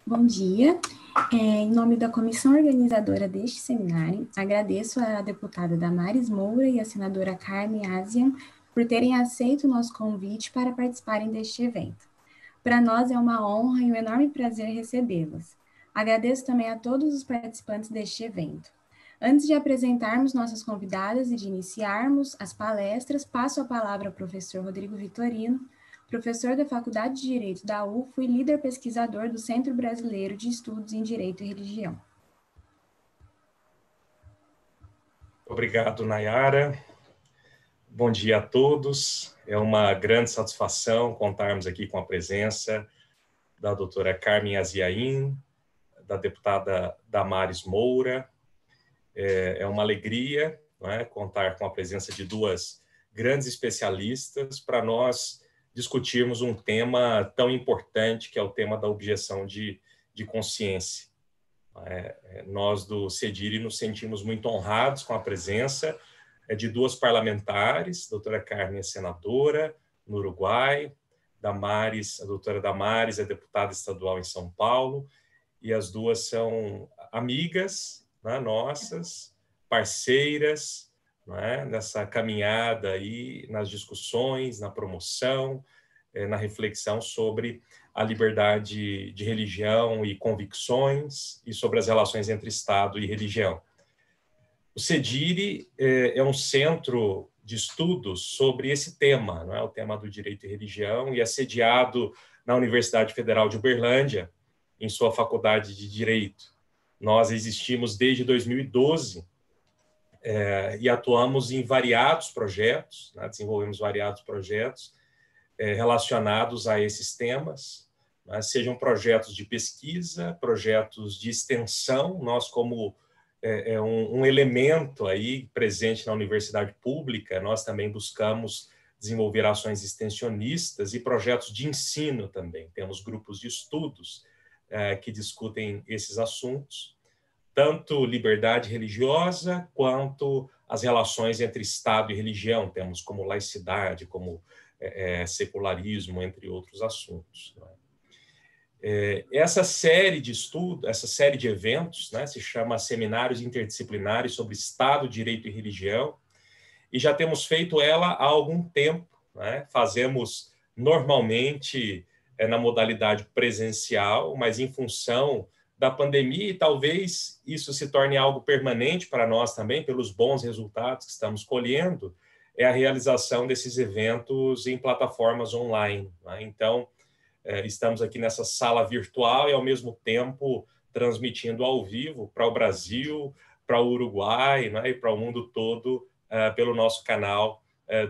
Bom dia. Em nome da comissão organizadora deste seminário, agradeço à deputada Damares Moura e à senadora Carmen Azian por terem aceito o nosso convite para participarem deste evento. Para nós é uma honra e um enorme prazer recebê-las. Agradeço também a todos os participantes deste evento. Antes de apresentarmos nossas convidadas e de iniciarmos as palestras, passo a palavra ao professor Rodrigo Vitorino, professor da Faculdade de Direito da UFO e líder pesquisador do Centro Brasileiro de Estudos em Direito e Religião. Obrigado, Nayara. Bom dia a todos. É uma grande satisfação contarmos aqui com a presença da doutora Carmen Aziain, da deputada Damares Moura. É uma alegria, não é, contar com a presença de duas grandes especialistas para nós discutirmos um tema tão importante, que é o tema da objeção de consciência. Nós do CEDIRI nos sentimos muito honrados com a presença de duas parlamentares, a doutora Carmen é senadora no Uruguai, a doutora Damares é deputada estadual em São Paulo, e as duas são amigas, né, nossas, parceiras, né, nessa caminhada aí, nas discussões, na promoção, na reflexão sobre a liberdade de religião e convicções e sobre as relações entre Estado e religião. O CEDIRI é um centro de estudos sobre esse tema, não é? O tema do direito e religião, e é sediado na Universidade Federal de Uberlândia, em sua faculdade de Direito. Nós existimos desde 2012 e atuamos em variados projetos, né? Desenvolvemos variados projetos relacionados a esses temas, né? Sejam projetos de pesquisa, projetos de extensão. Nós, como um elemento aí presente na universidade pública, nós também buscamos desenvolver ações extensionistas e projetos de ensino também. Temos grupos de estudos que discutem esses assuntos, tanto liberdade religiosa quanto as relações entre Estado e religião. Temos como laicidade, como secularismo, entre outros assuntos. Essa série de estudos, essa série de eventos, né, se chama Seminários Interdisciplinares sobre Estado, Direito e Religião, e já temos feito ela há algum tempo, né? Fazemos normalmente na modalidade presencial, mas em função da pandemia, e talvez isso se torne algo permanente para nós também, pelos bons resultados que estamos colhendo, é a realização desses eventos em plataformas online, né? Então, estamos aqui nessa sala virtual e, ao mesmo tempo, transmitindo ao vivo para o Brasil, para o Uruguai, né, e para o mundo todo pelo nosso canal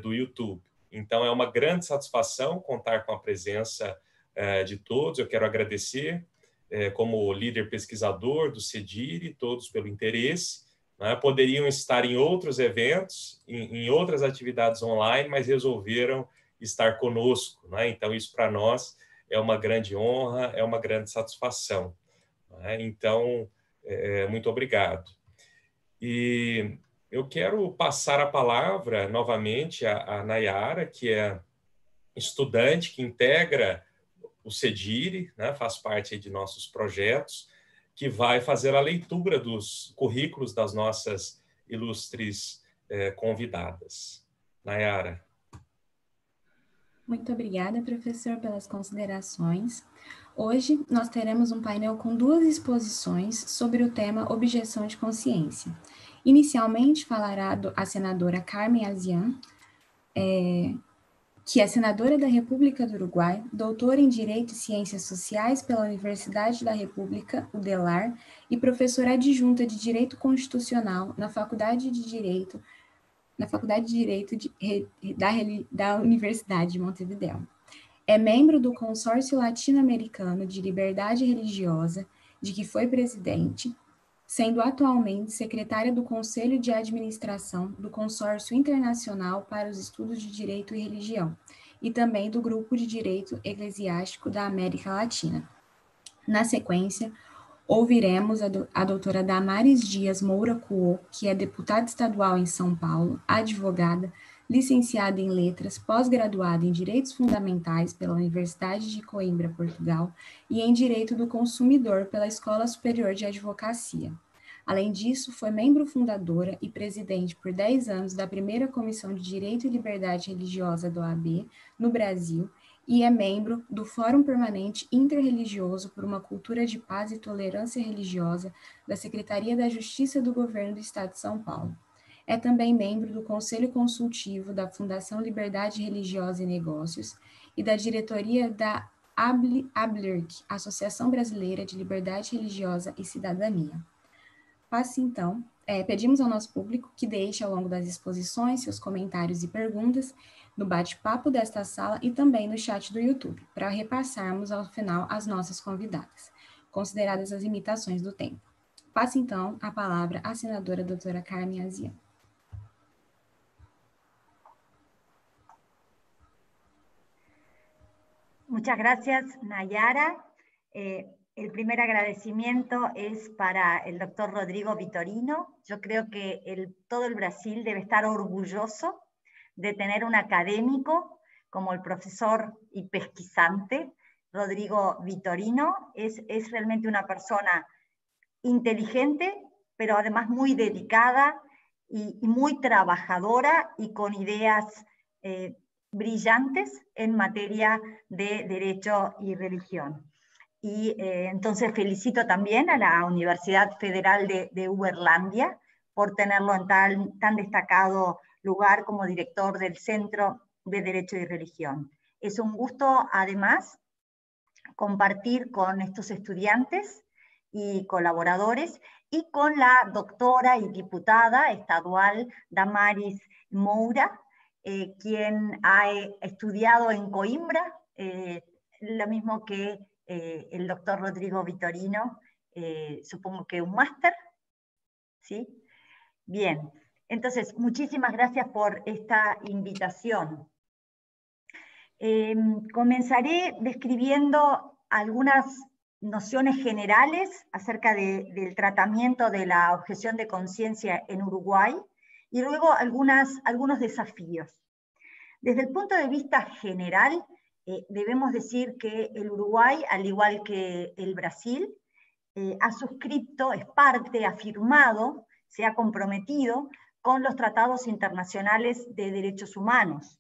do YouTube. Então, é uma grande satisfação contar com a presença de todos. Eu quero agradecer, como líder pesquisador do CEDIRI, todos pelo interesse. Né? Poderiam estar em outros eventos, em outras atividades online, mas resolveram estar conosco. Né? Então, isso para nós é uma grande honra, é uma grande satisfação. Né? Então, muito obrigado. E eu quero passar a palavra novamente à Nayara, que é estudante, que integra o CEDIRI, né, faz parte de nossos projetos, que vai fazer a leitura dos currículos das nossas ilustres convidadas. Nayara. Muito obrigada, professor, pelas considerações. Hoje nós teremos um painel com duas exposições sobre o tema objeção de consciência. Inicialmente falará a senadora Carmen Azian, que é senadora da República do Uruguai, doutora em Direito e Ciências Sociais pela Universidade da República, UDELAR, e professora adjunta de Direito Constitucional na Faculdade de Direito da Universidade de Montevideo. É membro do Consórcio Latino-Americano de Liberdade Religiosa, de que foi presidente, sendo atualmente secretária do Conselho de Administração do Consórcio Internacional para os Estudos de Direito e Religião, e também do Grupo de Direito Eclesiástico da América Latina. Na sequência, ouviremos a doutora Damares Dias Moura Cuo, que é deputada estadual em São Paulo, advogada, licenciada em Letras, pós-graduada em Direitos Fundamentais pela Universidade de Coimbra, Portugal, e em Direito do Consumidor pela Escola Superior de Advocacia. Além disso, foi membro fundadora e presidente por 10 anos da primeira Comissão de Direito e Liberdade Religiosa da OAB no Brasil e é membro do Fórum Permanente Interreligioso por uma Cultura de Paz e Tolerância Religiosa da Secretaria da Justiça do Governo do Estado de São Paulo. É também membro do Conselho Consultivo da Fundação Liberdade Religiosa e Negócios e da diretoria da ABLIRC, Associação Brasileira de Liberdade Religiosa e Cidadania. Pedimos ao nosso público que deixe ao longo das exposições seus comentários e perguntas no bate-papo desta sala e também no chat do YouTube, para repassarmos ao final as nossas convidadas, consideradas as limitações do tempo. Passo então a palavra à senadora doutora Carmen Azian. Muchas gracias, Nayara. El primer agradecimiento es para el doctor Rodrigo Vitorino. Yo creo que todo el Brasil debe estar orgulloso de tener un académico como el profesor y pesquisante Rodrigo Vitorino. Es realmente una persona inteligente, pero además muy dedicada y muy trabajadora y con ideas brillantes en materia de derecho y religión. Y entonces felicito también a la Universidad Federal de Uberlândia por tenerlo en tan destacado lugar como director del Centro de Derecho y Religión. Es un gusto, además, compartir con estos estudiantes y colaboradores y con la doctora y diputada estadual Damaris Moura, quien ha estudiado en Coimbra, lo mismo que el doctor Rodrigo Vitorino, supongo que un máster, ¿sí? Bien, entonces muchísimas gracias por esta invitación. Comenzaré describiendo algunas nociones generales acerca del tratamiento de la objeción de conciencia en Uruguay y luego algunos desafíos. Desde el punto de vista general, debemos decir que el Uruguay, al igual que el Brasil, ha suscrito, es parte, ha firmado, se ha comprometido con los tratados internacionales de derechos humanos,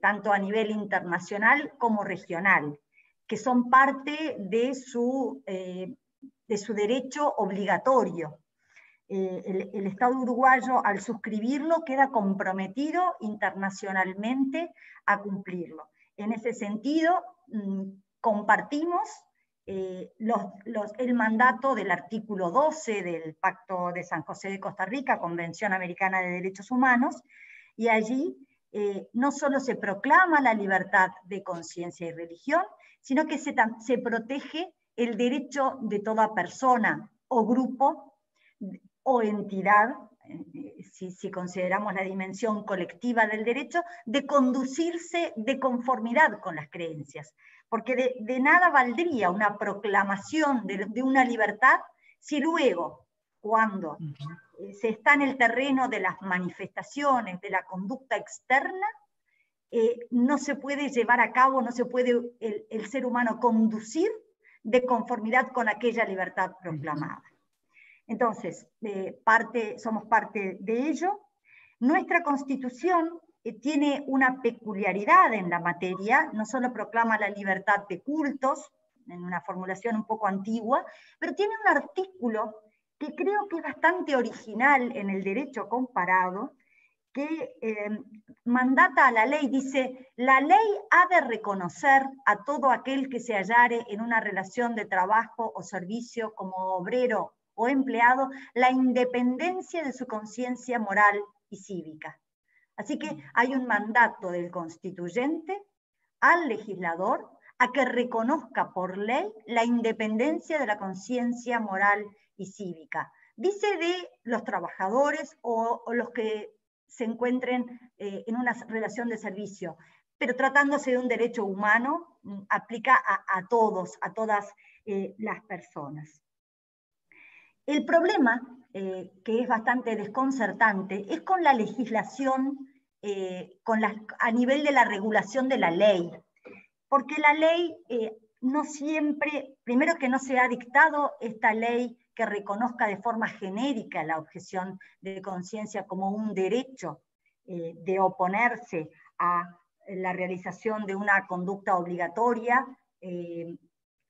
tanto a nivel internacional como regional, que son parte de su derecho obligatorio. El Estado uruguayo, al suscribirlo, queda comprometido internacionalmente a cumplirlo. En ese sentido, compartimos el mandato del artículo 12 del Pacto de San José de Costa Rica, Convención Americana de Derechos Humanos, y allí no solo se proclama la libertad de conciencia y religión, sino que se protege el derecho de toda persona o grupo o entidad, si consideramos la dimensión colectiva del derecho, de conducirse de conformidad con las creencias. Porque de nada valdría una proclamación de una libertad si luego, cuando se está en el terreno de las manifestaciones, de la conducta externa, no se puede llevar a cabo, no se puede el ser humano conducir de conformidad con aquella libertad proclamada. Entonces, somos parte de ello. Nuestra Constitución tiene una peculiaridad en la materia, no solo proclama la libertad de cultos, en una formulación un poco antigua, pero tiene un artículo que creo que es bastante original en el derecho comparado, que mandata a la ley, dice: la ley ha de reconocer a todo aquel que se hallare en una relación de trabajo o servicio como obrero o empleado, la independencia de su conciencia moral y cívica. Así que hay un mandato del constituyente al legislador a que reconozca por ley la independencia de la conciencia moral y cívica. Dice de los trabajadores o los que se encuentren en una relación de servicio, pero tratándose de un derecho humano, aplica a todos, a todas las personas. El problema, que es bastante desconcertante, es con la legislación a nivel de la regulación de la ley. Porque la ley no siempre, primero que no se ha dictado esta ley que reconozca de forma genérica la objeción de conciencia como un derecho de oponerse a la realización de una conducta obligatoria,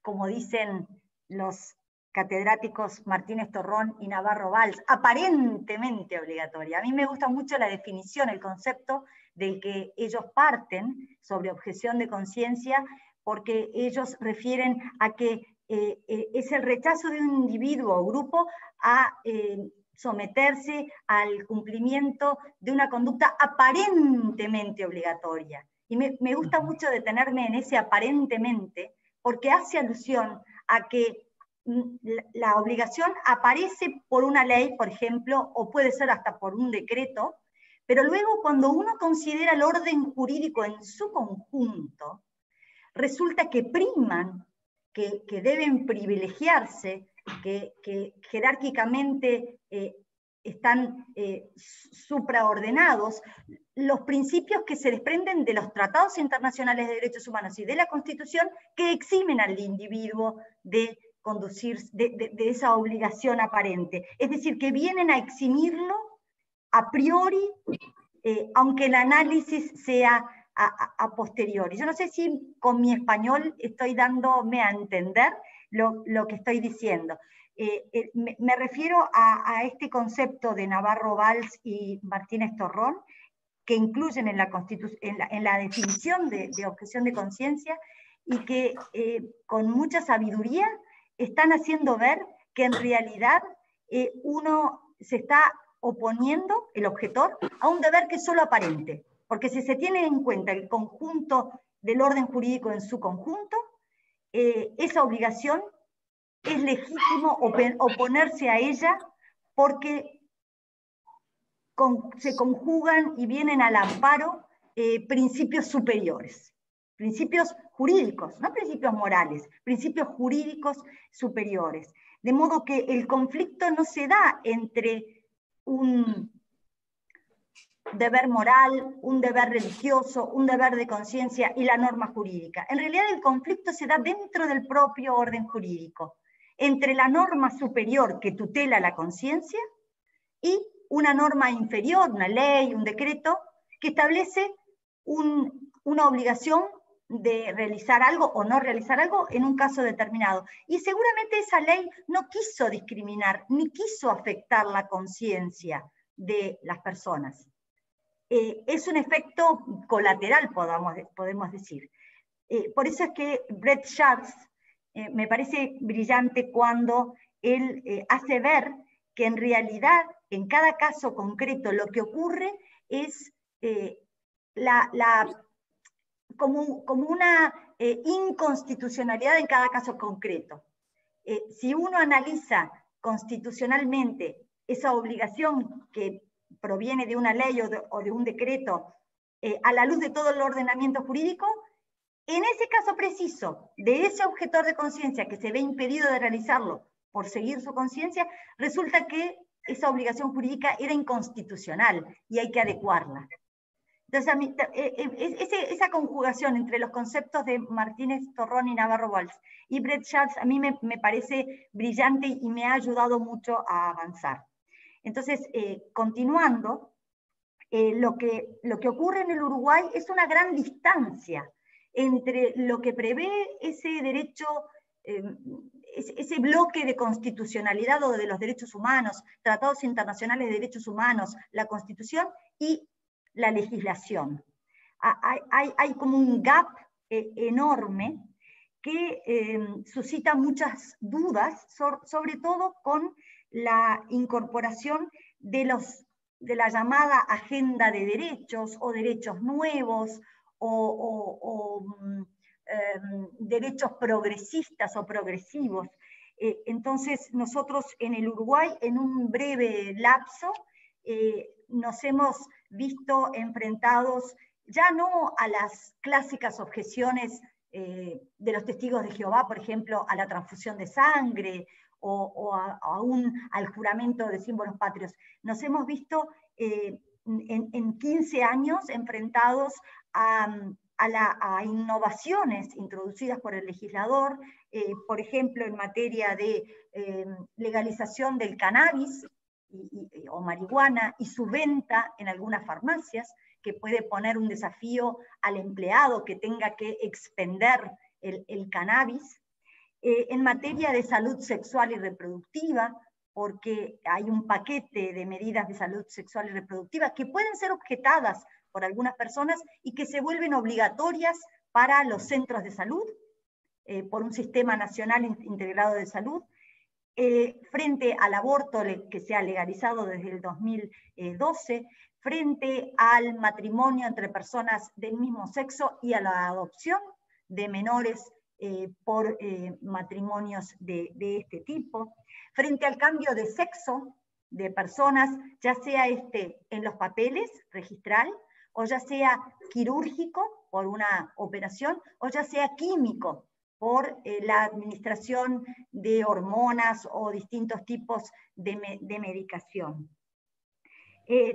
como dicen los catedráticos Martínez Torrón y Navarro Valls, aparentemente obligatoria. A mí me gusta mucho la definición, el concepto del que ellos parten sobre objeción de conciencia, porque ellos refieren a que es el rechazo de un individuo o grupo a someterse al cumplimiento de una conducta aparentemente obligatoria. Y me gusta mucho detenerme en ese aparentemente, porque hace alusión a que la obligación aparece por una ley, por ejemplo, o puede ser hasta por un decreto, pero luego cuando uno considera el orden jurídico en su conjunto, resulta que priman, que deben privilegiarse, que jerárquicamente están supraordenados, los principios que se desprenden de los tratados internacionales de derechos humanos y de la Constitución, que eximen al individuo de conducir, de esa obligación aparente. Es decir, que vienen a eximirlo a priori, aunque el análisis sea a posteriori. Yo no sé si con mi español estoy dándome a entender lo que estoy diciendo. Me refiero a este concepto de Navarro Valls y Martínez Torrón, que incluyen en la definición de objeción de conciencia, y que con mucha sabiduría están haciendo ver que en realidad uno se está oponiendo, el objetor, a un deber que es solo aparente. Porque si se tiene en cuenta el conjunto del orden jurídico en su conjunto, esa obligación es legítimo oponerse a ella porque se conjugan y vienen al amparo principios superiores, principios jurídicos, no principios morales, principios jurídicos superiores. De modo que el conflicto no se da entre un deber moral, un deber religioso, un deber de conciencia y la norma jurídica. En realidad el conflicto se da dentro del propio orden jurídico, entre la norma superior que tutela la conciencia y una norma inferior, una ley, un decreto, que establece una obligación de realizar algo o no realizar algo en un caso determinado. Y seguramente esa ley no quiso discriminar, ni quiso afectar la conciencia de las personas. Es un efecto colateral, podemos decir. Por eso es que Brett Schatz me parece brillante cuando él hace ver que en realidad, en cada caso concreto, lo que ocurre es como una inconstitucionalidad en cada caso concreto. Si uno analiza constitucionalmente esa obligación que proviene de una ley o de un decreto a la luz de todo el ordenamiento jurídico, en ese caso preciso de ese objetor de conciencia que se ve impedido de realizarlo por seguir su conciencia, resulta que esa obligación jurídica era inconstitucional y hay que adecuarla. Entonces, esa conjugación entre los conceptos de Martínez Torrón y Navarro Valls y Brett Schatz a mí me parece brillante y me ha ayudado mucho a avanzar. Entonces, continuando, lo que ocurre en el Uruguay es una gran distancia entre lo que prevé ese derecho, ese bloque de constitucionalidad o de los derechos humanos, tratados internacionales de derechos humanos, la Constitución y la legislación. Hay como un gap enorme que suscita muchas dudas, sobre todo con la incorporación de la llamada agenda de derechos o derechos nuevos o derechos progresistas o progresivos. Entonces nosotros en el Uruguay, en un breve lapso, nos hemos visto enfrentados ya no a las clásicas objeciones de los testigos de Jehová, por ejemplo, a la transfusión de sangre aún al juramento de símbolos patrios. Nos hemos visto en 15 años enfrentados a innovaciones introducidas por el legislador, por ejemplo, en materia de legalización del cannabis o marihuana y su venta en algunas farmacias, que puede poner un desafío al empleado que tenga que expender el cannabis. En materia de salud sexual y reproductiva, porque hay un paquete de medidas de salud sexual y reproductiva que pueden ser objetadas por algunas personas y que se vuelven obligatorias para los centros de salud, por un sistema nacional integrado de salud, frente al aborto que se ha legalizado desde el 2012, frente al matrimonio entre personas del mismo sexo y a la adopción de menores por matrimonios de este tipo, frente al cambio de sexo de personas, ya sea en los papeles registral, o ya sea quirúrgico por una operación, o ya sea químico por la administración de hormonas o distintos tipos de medicación.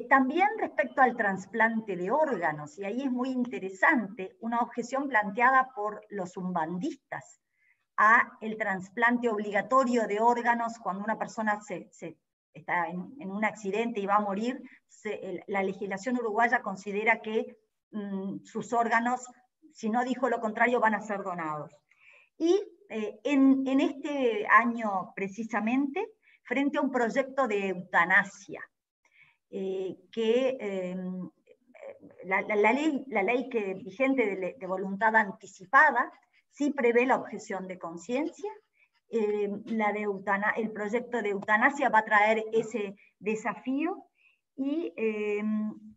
También respecto al trasplante de órganos, y ahí es muy interesante, una objeción planteada por los umbandistas a el trasplante obligatorio de órganos cuando una persona está en un accidente y va a morir. La legislación uruguaya considera que sus órganos, si no dijo lo contrario, van a ser donados. Y en este año precisamente, frente a un proyecto de eutanasia, la ley vigente de voluntad anticipada sí prevé la objeción de conciencia. El proyecto de eutanasia va a traer ese desafío, y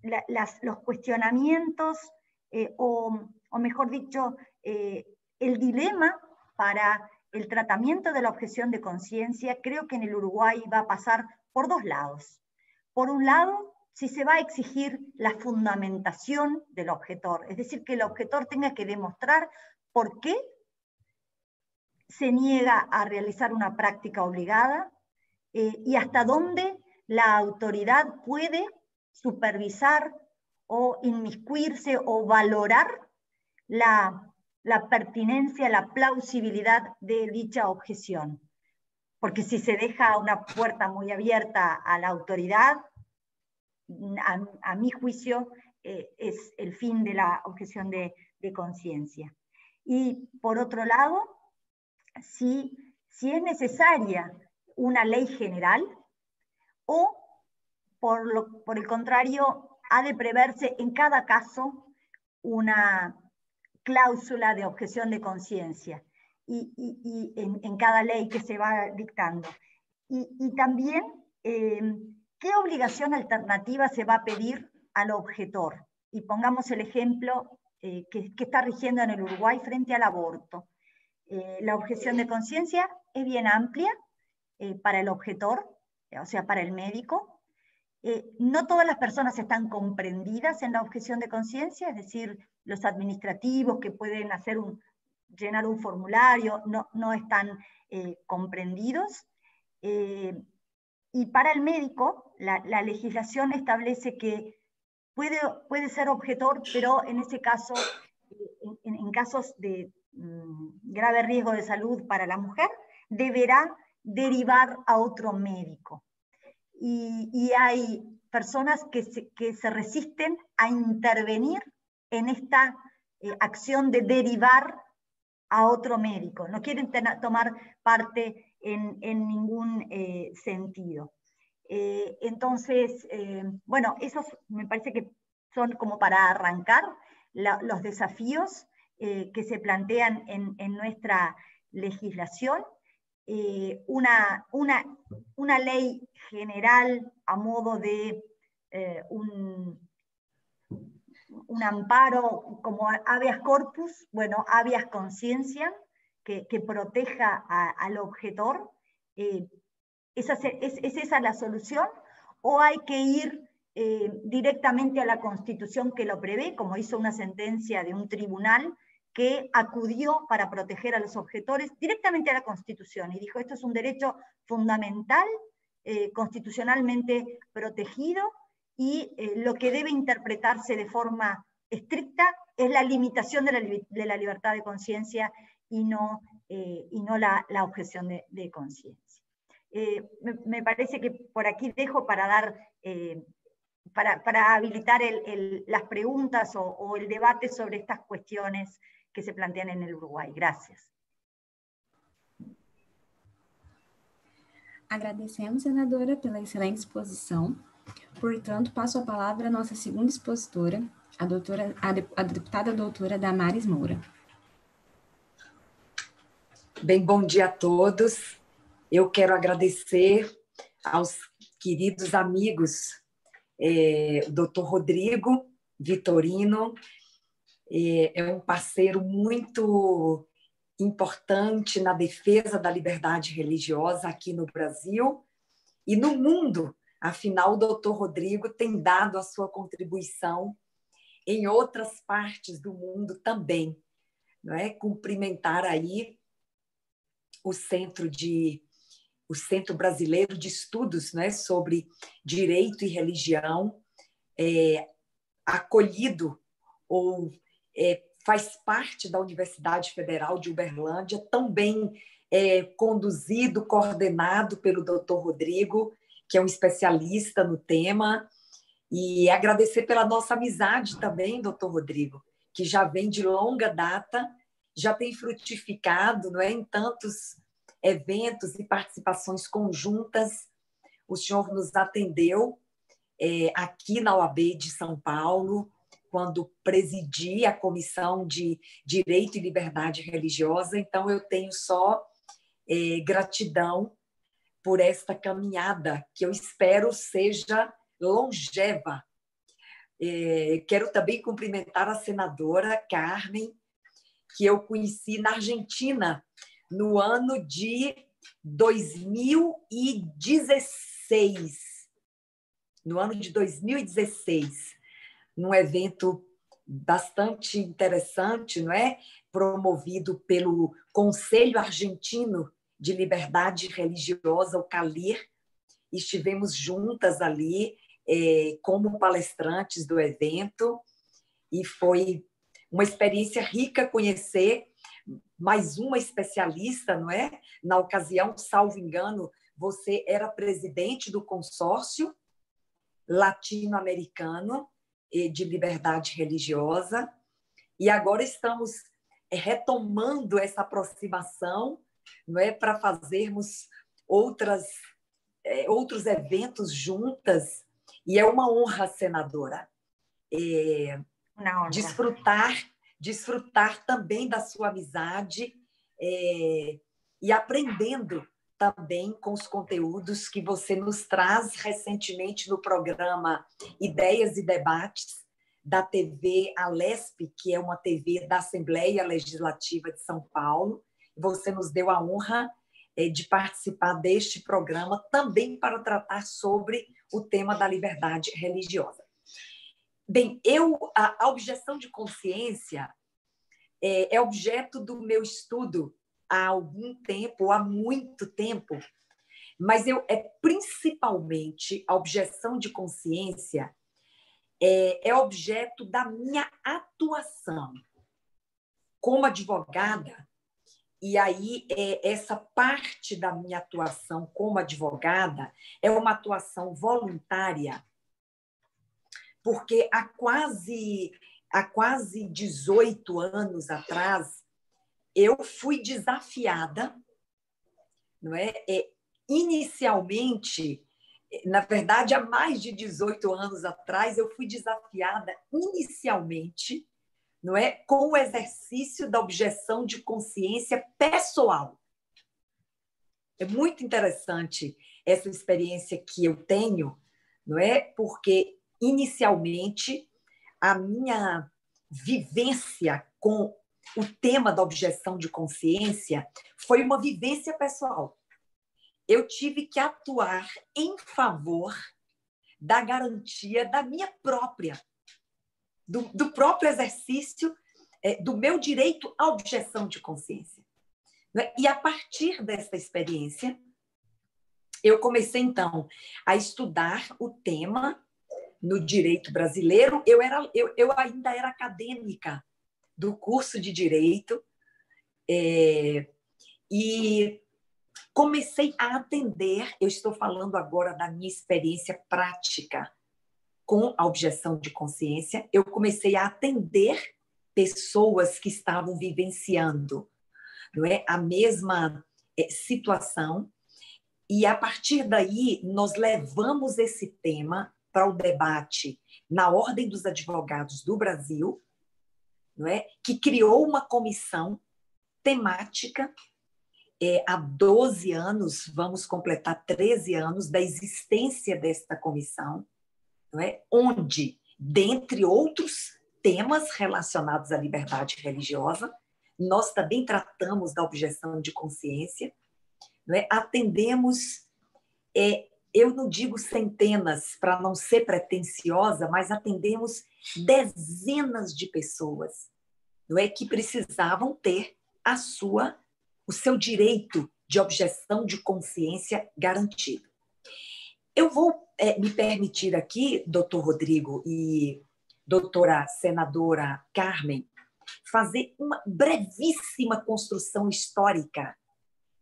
los cuestionamientos, o mejor dicho, el dilema para el tratamiento de la objeción de conciencia, creo que en el Uruguay va a pasar por dos lados. Por un lado, si se va a exigir la fundamentación del objetor, es decir, que el objetor tenga que demostrar por qué se niega a realizar una práctica obligada, y hasta dónde la autoridad puede supervisar o inmiscuirse o valorar la pertinencia, la plausibilidad de dicha objeción. Porque si se deja una puerta muy abierta a la autoridad, a mi juicio, es el fin de la objeción de conciencia. Y por otro lado, si es necesaria una ley general, o por el contrario, ha de preverse en cada caso una cláusula de objeción de conciencia, y en cada ley que se va dictando. Y también, ¿qué obligación alternativa se va a pedir al objetor? Y pongamos el ejemplo que está rigiendo en el Uruguay frente al aborto. La objeción de conciencia es bien amplia para el objetor, o sea, para el médico. No todas las personas están comprendidas en la objeción de conciencia, es decir, los administrativos que pueden llenar un formulario no están comprendidos. Y para el médico, la legislación establece que puede ser objetor, pero en ese caso, en casos de grave riesgo de salud para la mujer, deberá derivar a otro médico. Y hay personas que se resisten a intervenir en esta acción de derivar a otro médico. No quieren tomar parte en ningún sentido. Entonces, bueno, esos me parece que son como para arrancar los desafíos que se plantean en nuestra legislación. Una ley general a modo de un amparo como habeas corpus, bueno, habeas conciencia, que proteja al objetor. ¿Es esa la solución? ¿O hay que ir directamente a la Constitución que lo prevé, como hizo una sentencia de un tribunal que acudió para proteger a los objetores directamente a la Constitución y dijo, esto es un derecho fundamental, constitucionalmente protegido, y lo que debe interpretarse de forma estricta es la limitación de la libertad de conciencia y no la objeción de conciencia. Me parece que por aquí dejo para dar, para habilitar las preguntas o el debate sobre estas cuestiones que se plantean en el Uruguay. Gracias. Agradecemos, senadora, pela excelente exposição. Portanto, passo a palavra à nossa segunda expositora, a deputada doutora Damares Moura. Bem, bom dia a todos. Eu quero agradecer aos queridos amigos, o doutor Rodrigo Vitorino, é um parceiro muito importante na defesa da liberdade religiosa aqui no Brasil e no mundo. Afinal, o doutor Rodrigo tem dado a sua contribuição em outras partes do mundo também. Não é? Cumprimentar aí o Centro Brasileiro de Estudos, né, sobre Direito e Religião, acolhido ou faz parte da Universidade Federal de Uberlândia, também conduzido, coordenado pelo doutor Rodrigo, que é um especialista no tema, e agradecer pela nossa amizade também, doutor Rodrigo, que já vem de longa data, já tem frutificado, não é, em tantos eventos e participações conjuntas. O senhor nos atendeu aqui na OAB de São Paulo, quando presidi a Comissão de Direito e Liberdade Religiosa. Então, eu tenho só gratidão por esta caminhada, que eu espero seja longeva. Quero também cumprimentar a senadora Carmen, que eu conheci na Argentina no ano de 2016. No ano de 2016, num evento bastante interessante, não é? Promovido pelo Conselho Argentino de Liberdade Religiosa, o CALIR. Estivemos juntas ali como palestrantes do evento e foi uma experiência rica conhecer mais uma especialista, não é? Na ocasião, salvo engano, você era presidente do consórcio latino-americano de liberdade religiosa e agora estamos retomando essa aproximação, não é, para fazermos outros eventos juntas, e é uma honra, senadora, desfrutar também da sua amizade e aprendendo também com os conteúdos que você nos traz recentemente no programa Ideias e Debates da TV Alesp, que é uma TV da Assembleia Legislativa de São Paulo. Você nos deu a honra de participar deste programa também para tratar sobre o tema da liberdade religiosa. Bem, a objeção de consciência é objeto do meu estudo há algum tempo, há muito tempo, mas principalmente a objeção de consciência é objeto da minha atuação como advogada. E aí, essa parte da minha atuação como advogada é uma atuação voluntária, porque há quase 18 anos atrás, eu fui desafiada, não é? Inicialmente, na verdade, há mais de 18 anos atrás, eu fui desafiada inicialmente, não é, com o exercício da objeção de consciência pessoal. É muito interessante essa experiência que eu tenho, não é? Porque, inicialmente, a minha vivência com o tema da objeção de consciência foi uma vivência pessoal. Eu tive que atuar em favor da garantia da minha própria, do próprio exercício do meu direito à objeção de consciência. E, a partir dessa experiência, eu comecei, então, a estudar o tema, no direito brasileiro. Eu ainda era acadêmica do curso de Direito, e comecei a atender, eu estou falando agora da minha experiência prática com a objeção de consciência, eu comecei a atender pessoas que estavam vivenciando, não é, a mesma situação, e a partir daí nós levamos esse tema para o debate na Ordem dos Advogados do Brasil, não é, que criou uma comissão temática. Há 12 anos, vamos completar 13 anos da existência desta comissão, não é? Onde, dentre outros temas relacionados à liberdade religiosa, nós também tratamos da objeção de consciência, não é? Atendemos, eu não digo centenas, para não ser pretensiosa, mas atendemos dezenas de pessoas, não é? Que precisavam ter o seu direito de objeção de consciência garantido. Eu vou me permitir aqui, doutor Rodrigo e doutora senadora Carmen, fazer uma brevíssima construção histórica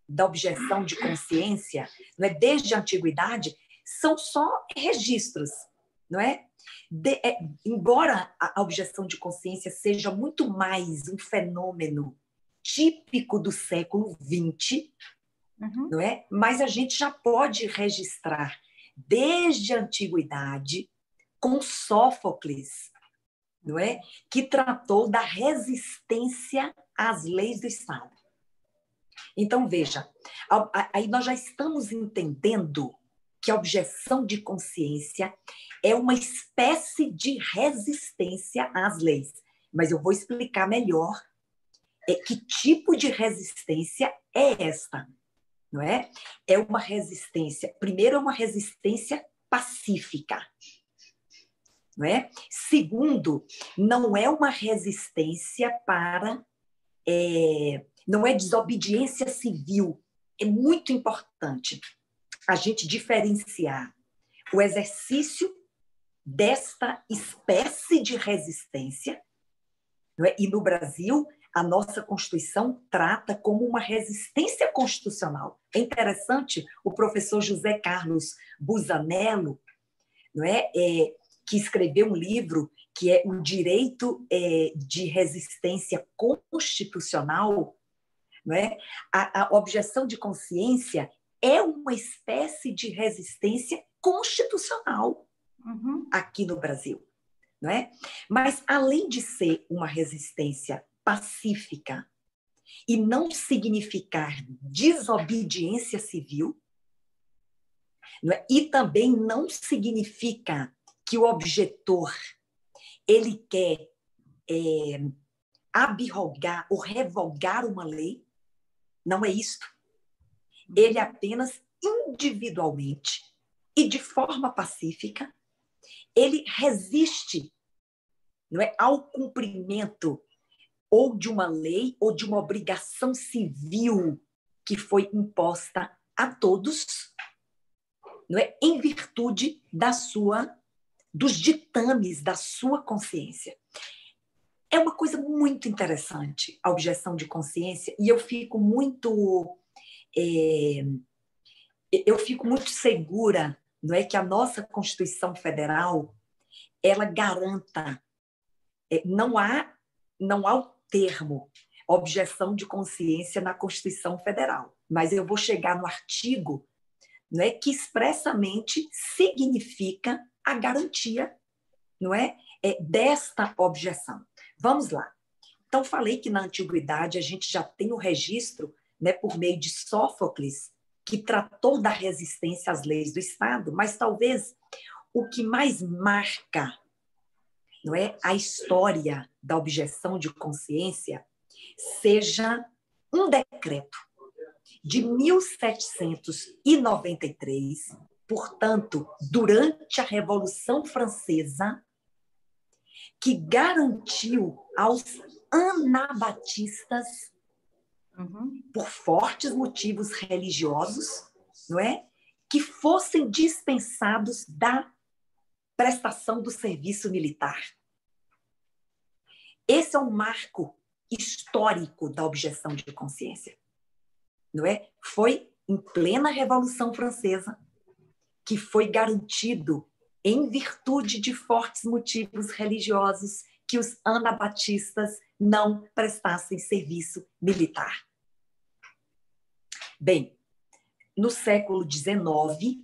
da objeção de consciência, não é? Desde a antiguidade, são só registros, não é? Embora a objeção de consciência seja muito mais um fenômeno típico do século XX, não é? Mas a gente já pode registrar desde a antiguidade com Sófocles, não é? Que tratou da resistência às leis do Estado. Então, veja, aí nós já estamos entendendo que a objeção de consciência é uma espécie de resistência às leis. Mas eu vou explicar melhor que tipo de resistência é esta, não é? É uma resistência, primeiro, é uma resistência pacífica, não é? Segundo, não é uma resistência não é desobediência civil. É muito importante a gente diferenciar o exercício desta espécie de resistência, não é? E no Brasil, a nossa Constituição trata como uma resistência constitucional. É interessante, o professor José Carlos Busanello, não é? Que escreveu um livro que é O Direito de Resistência Constitucional, não é? A objeção de consciência é uma espécie de resistência constitucional aqui no Brasil, não é? Mas, além de ser uma resistência pacífica e não significar desobediência civil, não é? E também não significa que o objetor ele quer abrogar ou revogar uma lei, não é isto. Ele apenas individualmente e de forma pacífica, ele resiste, não é, ao cumprimento ou de uma lei ou de uma obrigação civil que foi imposta a todos, não é, em virtude dos ditames da sua consciência. É uma coisa muito interessante a objeção de consciência, e eu fico muito segura, não é, que a nossa Constituição Federal ela garanta, não há o termo objeção de consciência na Constituição Federal, mas eu vou chegar no artigo, não é, que expressamente significa a garantia, não é, desta objeção. Vamos lá. Então, falei que na antiguidade a gente já tem o registro, né, por meio de Sófocles, que tratou da resistência às leis do Estado, mas talvez o que mais marca, não é, a história da objeção de consciência seja um decreto de 1793, portanto, durante a Revolução Francesa, que garantiu aos anabatistas, por fortes motivos religiosos, não é, que fossem dispensados da prestação do serviço militar. Esse é um marco histórico da objeção de consciência, não é? Foi em plena Revolução Francesa que foi garantido, em virtude de fortes motivos religiosos, que os anabatistas não prestassem serviço militar. Bem, no século XIX,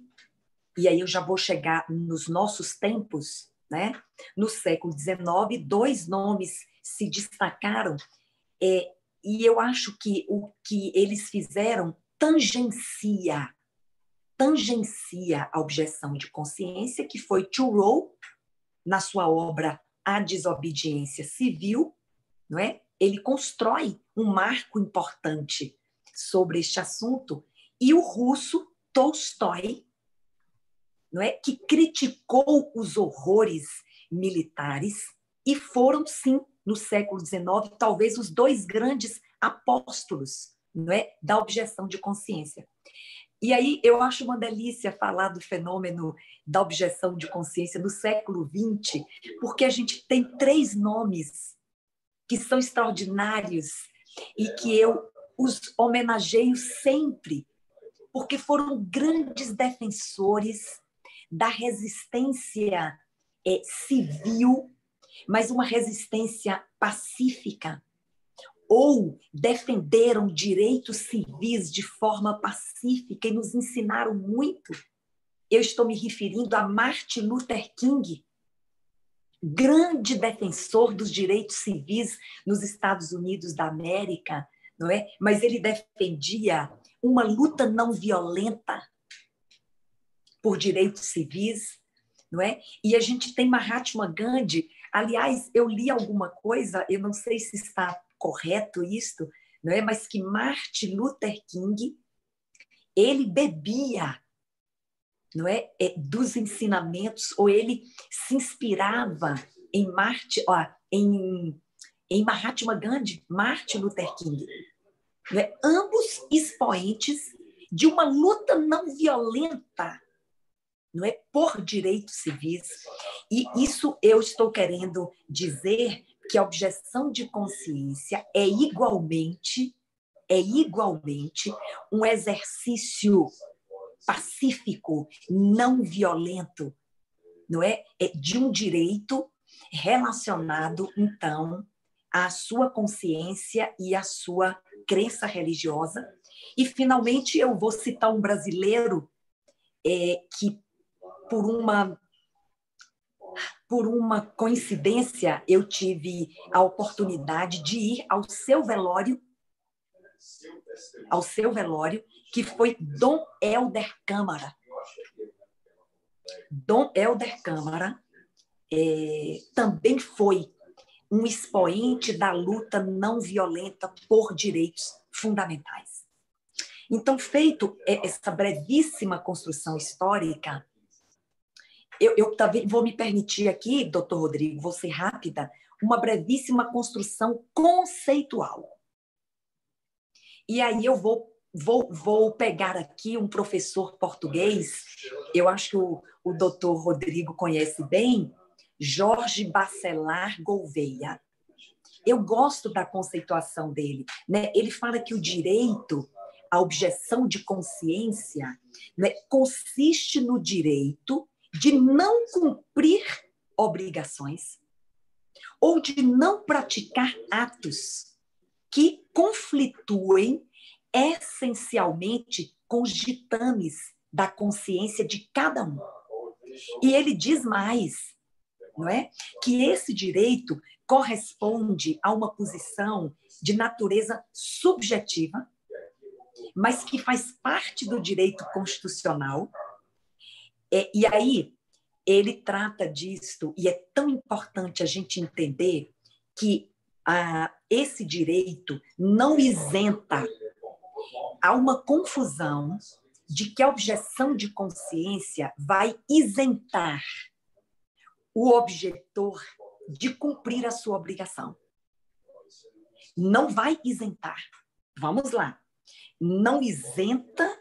e aí eu já vou chegar nos nossos tempos, né? No século XIX, 2 nomes se destacaram, e eu acho que o que eles fizeram tangencia a objeção de consciência, que foi Thoreau, na sua obra A Desobediência Civil, não é? Ele constrói um marco importante sobre este assunto, e o russo Tolstói, não é? Que criticou os horrores militares, e foram, sim, no século XIX, talvez os 2 grandes apóstolos, não é? Da objeção de consciência. E aí eu acho uma delícia falar do fenômeno da objeção de consciência no século XX, porque a gente tem 3 nomes que são extraordinários e que eu os homenageio sempre, porque foram grandes defensores da resistência civil, mas uma resistência pacífica, ou defenderam direitos civis de forma pacífica e nos ensinaram muito. Eu estou me referindo a Martin Luther King, grande defensor dos direitos civis nos Estados Unidos da América, não é? Mas ele defendia uma luta não violenta por direitos civis, não é? E a gente tem Mahatma Gandhi. Aliás, eu li alguma coisa, eu não sei se está correto isto, não é? Mas que Martin Luther King, ele bebia, não é? Dos ensinamentos, ou ele se inspirava em Mahatma Gandhi, Martin Luther King, não é? Ambos expoentes de uma luta não violenta, não é? Por direitos civis. E isso eu estou querendo dizer que a objeção de consciência é igualmente um exercício pacífico, não violento, não é? De um direito relacionado, então, à sua consciência e à sua crença religiosa. E, finalmente, eu vou citar um brasileiro que, por uma coincidência, eu tive a oportunidade de ir ao seu velório, que foi Dom Helder Câmara. Dom Helder Câmara também foi um expoente da luta não violenta por direitos fundamentais. Então, feito essa brevíssima construção histórica, eu também vou me permitir aqui, doutor Rodrigo, vou ser rápida, uma brevíssima construção conceitual. E aí eu vou pegar aqui um professor português, eu acho que o doutor Rodrigo conhece bem, Jorge Bacelar Gouveia. Eu gosto da conceituação dele, né? Ele fala que o direito, a objeção de consciência, né, consiste no direito de não cumprir obrigações ou de não praticar atos que conflituem essencialmente com os ditames da consciência de cada um. E ele diz mais, não é? Que esse direito corresponde a uma posição de natureza subjetiva, mas que faz parte do direito constitucional. E aí ele trata disto, e é tão importante a gente entender que esse direito não isenta. Há uma confusão de que a objeção de consciência vai isentar o objetor de cumprir a sua obrigação. Não vai isentar. Vamos lá. Não isenta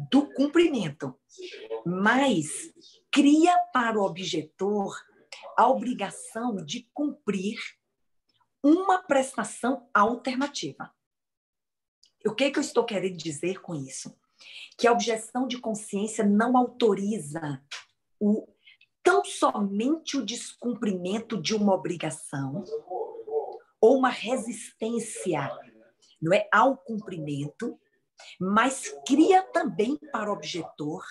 do cumprimento, mas cria para o objetor a obrigação de cumprir uma prestação alternativa. O que eu estou querendo dizer com isso? Que a objeção de consciência não autoriza tão somente o descumprimento de uma obrigação ou uma resistência, não é, ao cumprimento, mas cria também para o objetor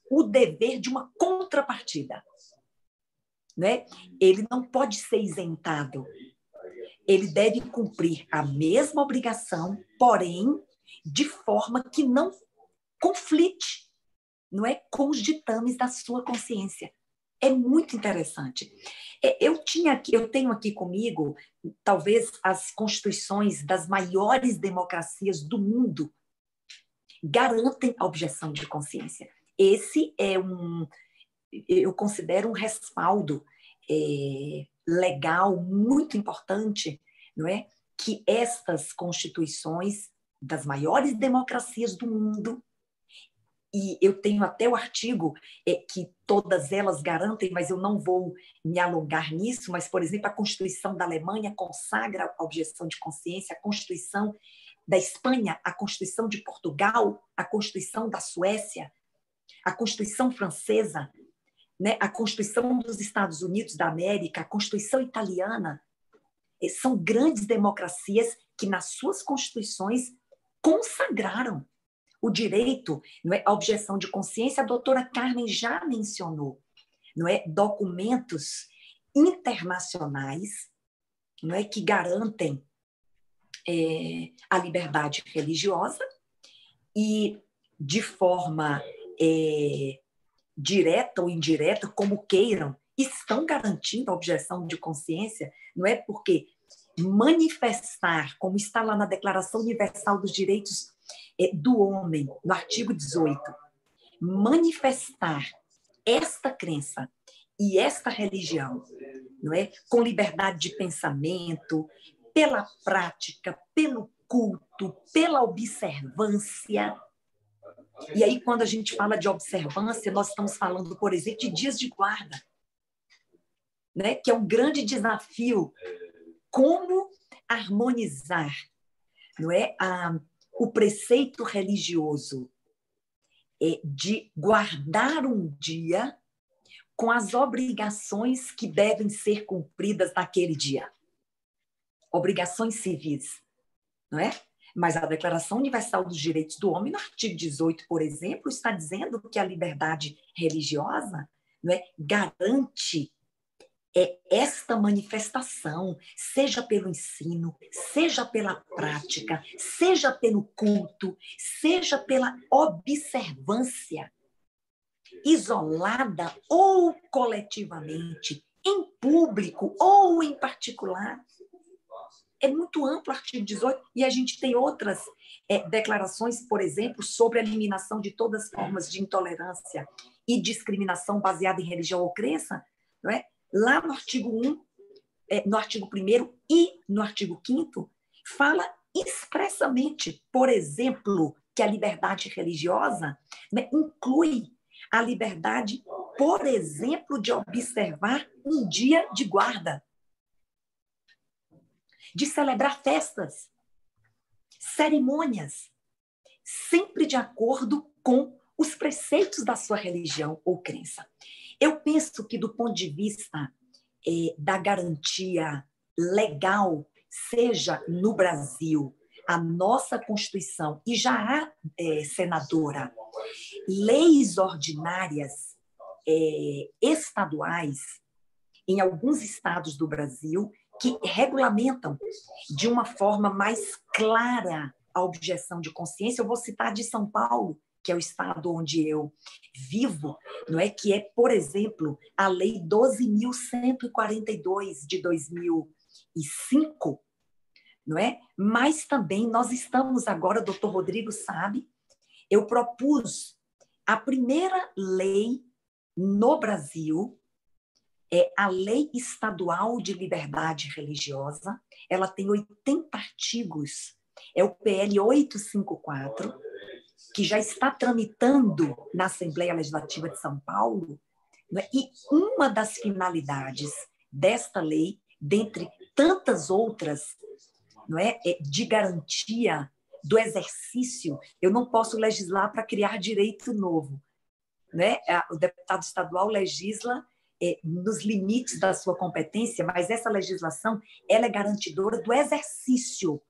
o dever de uma contrapartida. Né? Ele não pode ser isentado. Ele deve cumprir a mesma obrigação, porém, de forma que não conflite, não é, com os ditames da sua consciência. É muito interessante. Eu tenho aqui comigo, talvez, as constituições das maiores democracias do mundo garantem a objeção de consciência. Esse eu considero um respaldo legal muito importante, não é? Que estas constituições das maiores democracias do mundo, e eu tenho até o artigo que todas elas garantem, mas eu não vou me alongar nisso, mas, por exemplo, a Constituição da Alemanha consagra a objeção de consciência, a Constituição da Espanha, a Constituição de Portugal, a Constituição da Suécia, a Constituição francesa, né, a Constituição dos Estados Unidos da América, a Constituição italiana, são grandes democracias que, nas suas constituições, consagraram o direito, não é, à objeção de consciência. A doutora Carmen já mencionou, não é, documentos internacionais, não é, que garantem a liberdade religiosa e, de forma direta ou indireta, como queiram, estão garantindo a objeção de consciência, não é? Porque manifestar, como está lá na Declaração Universal dos Direitos do Homem, no artigo 18, manifestar esta crença e esta religião, não é? Com liberdade de pensamento, pela prática, pelo culto, pela observância. E aí, quando a gente fala de observância, nós estamos falando, por exemplo, de dias de guarda, né? Que é um grande desafio. Como harmonizar, não é, o preceito religioso de guardar um dia com as obrigações que devem ser cumpridas naquele dia. Obrigações civis, não é? Mas a Declaração Universal dos Direitos do Homem, no artigo 18, por exemplo, está dizendo que a liberdade religiosa, não é, garante esta manifestação, seja pelo ensino, seja pela prática, seja pelo culto, seja pela observância, isolada ou coletivamente, em público ou em particular. É muito amplo o artigo 18, e a gente tem outras declarações, por exemplo, sobre a eliminação de todas as formas de intolerância e discriminação baseada em religião ou crença, não é? Lá no artigo 1, no artigo 1º e no artigo 5º, fala expressamente, por exemplo, que a liberdade religiosa, né, inclui a liberdade, por exemplo, de observar um dia de guarda, de celebrar festas, cerimônias, sempre de acordo com os preceitos da sua religião ou crença. Eu penso que, do ponto de vista da garantia legal, seja no Brasil, a nossa Constituição, e já há, senadora, leis ordinárias estaduais em alguns estados do Brasil que regulamentam de uma forma mais clara a objeção de consciência. Eu vou citar de São Paulo, que é o estado onde eu vivo, não é? Que é, por exemplo, a Lei 12.142 de 2005, não é? Mas também nós estamos agora, o doutor Rodrigo sabe, eu propus a primeira lei no Brasil, a Lei Estadual de Liberdade Religiosa. Ela tem 80 artigos, é o PL 854, que já está tramitando na Assembleia Legislativa de São Paulo, não é? E uma das finalidades desta lei, dentre tantas outras, não é, de garantia do exercício, eu não posso legislar para criar direito novo, né? O deputado estadual legisla nos limites da sua competência, mas essa legislação ela é garantidora do exercício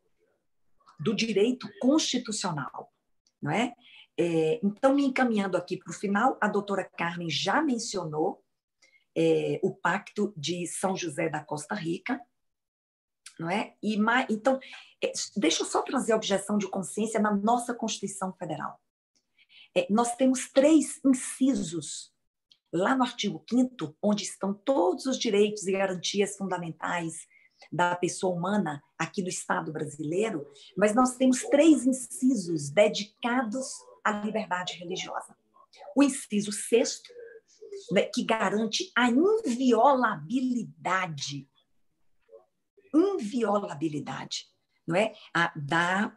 do direito constitucional, não é? Então, me encaminhando aqui para o final, a doutora Carmen já mencionou o Pacto de São José da Costa Rica, não é? Então, deixa eu só trazer a objeção de consciência na nossa Constituição Federal. Nós temos 3 incisos lá no artigo 5º, onde estão todos os direitos e garantias fundamentais da pessoa humana aqui no Estado brasileiro, mas nós temos 3 incisos dedicados à liberdade religiosa. O inciso 6º, né, que garante a inviolabilidade, não é? Da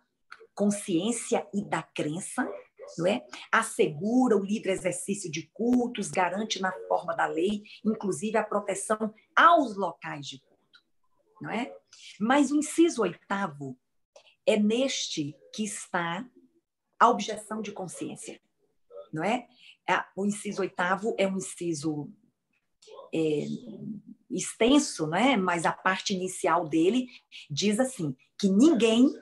consciência e da crença, não é? Assegura o livre exercício de cultos, garante na forma da lei, inclusive a proteção aos locais de culto, não é? Mas o inciso 8º é neste que está a objeção de consciência, não é? O inciso 8º é um inciso extenso, não é? Mas a parte inicial dele diz assim, que ninguém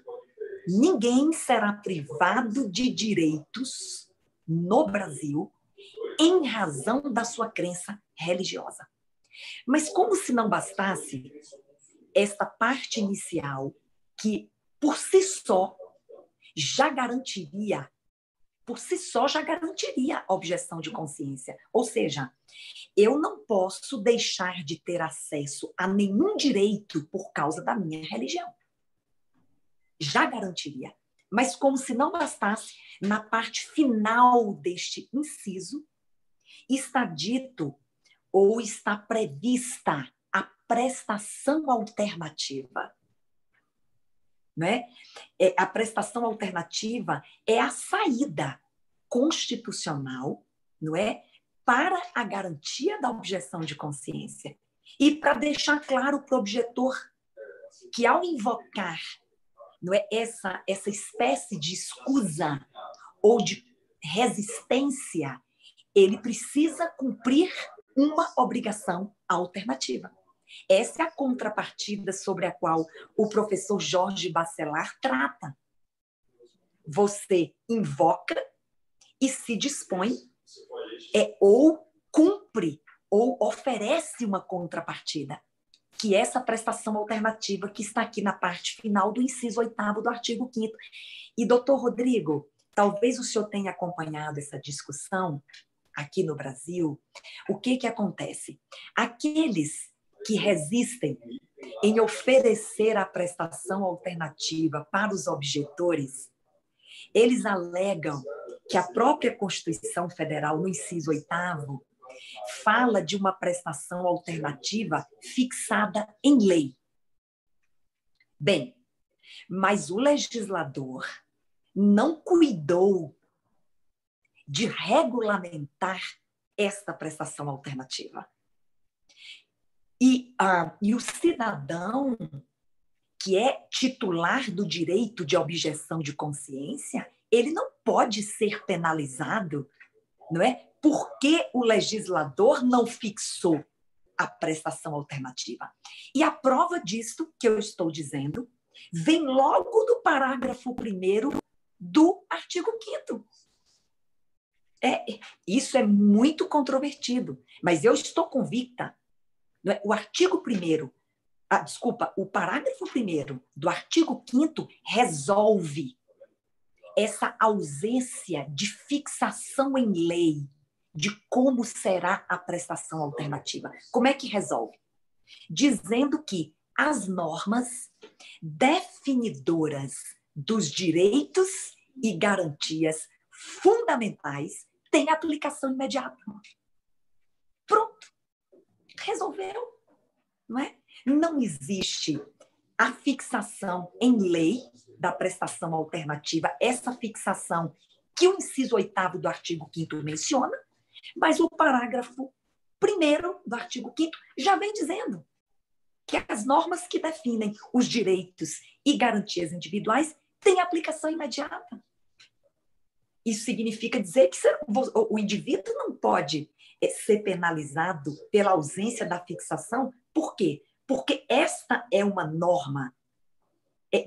será privado de direitos no Brasil em razão da sua crença religiosa. Mas como se não bastasse esta parte inicial, que por si só já garantiria a objeção de consciência. Ou seja, eu não posso deixar de ter acesso a nenhum direito por causa da minha religião. Já garantiria. Mas como se não bastasse, na parte final deste inciso, está dito ou está prevista a prestação alternativa. Né? A prestação alternativa é a saída constitucional, não é? Para a garantia da objeção de consciência. E para deixar claro para o objetor que, ao invocar, não é, essa espécie de escusa ou de resistência, ele precisa cumprir uma obrigação alternativa. Essa é a contrapartida sobre a qual o professor Jorge Bacelar trata. Você invoca e se dispõe, ou cumpre, ou oferece uma contrapartida, que é essa prestação alternativa que está aqui na parte final do inciso 8º do artigo 5º. E, doutor Rodrigo, talvez o senhor tenha acompanhado essa discussão aqui no Brasil. O que acontece? Aqueles que resistem em oferecer a prestação alternativa para os objetores, eles alegam que a própria Constituição Federal, no inciso 8º, fala de uma prestação alternativa fixada em lei. Bem, mas o legislador não cuidou de regulamentar esta prestação alternativa. E o cidadão que é titular do direito de objeção de consciência, ele não pode ser penalizado, não é? Porque o legislador não fixou a prestação alternativa. E a prova disto que eu estou dizendo vem logo do parágrafo 1º do artigo 5º. Isso é muito controvertido, mas eu estou convicta. Não é? O artigo 1º, o parágrafo 1º do artigo 5º resolve essa ausência de fixação em lei de como será a prestação alternativa. Como é que resolve? Dizendo que as normas definidoras dos direitos e garantias fundamentais têm aplicação imediata. Pronto. Resolveu. Não é? Não existe a fixação em lei da prestação alternativa, essa fixação que o inciso 8º do artigo 5º menciona, mas o parágrafo 1º do artigo 5º já vem dizendo que as normas que definem os direitos e garantias individuais têm aplicação imediata. Isso significa dizer que o indivíduo não pode ser penalizado pela ausência da fixação. Por quê? Porque esta é uma norma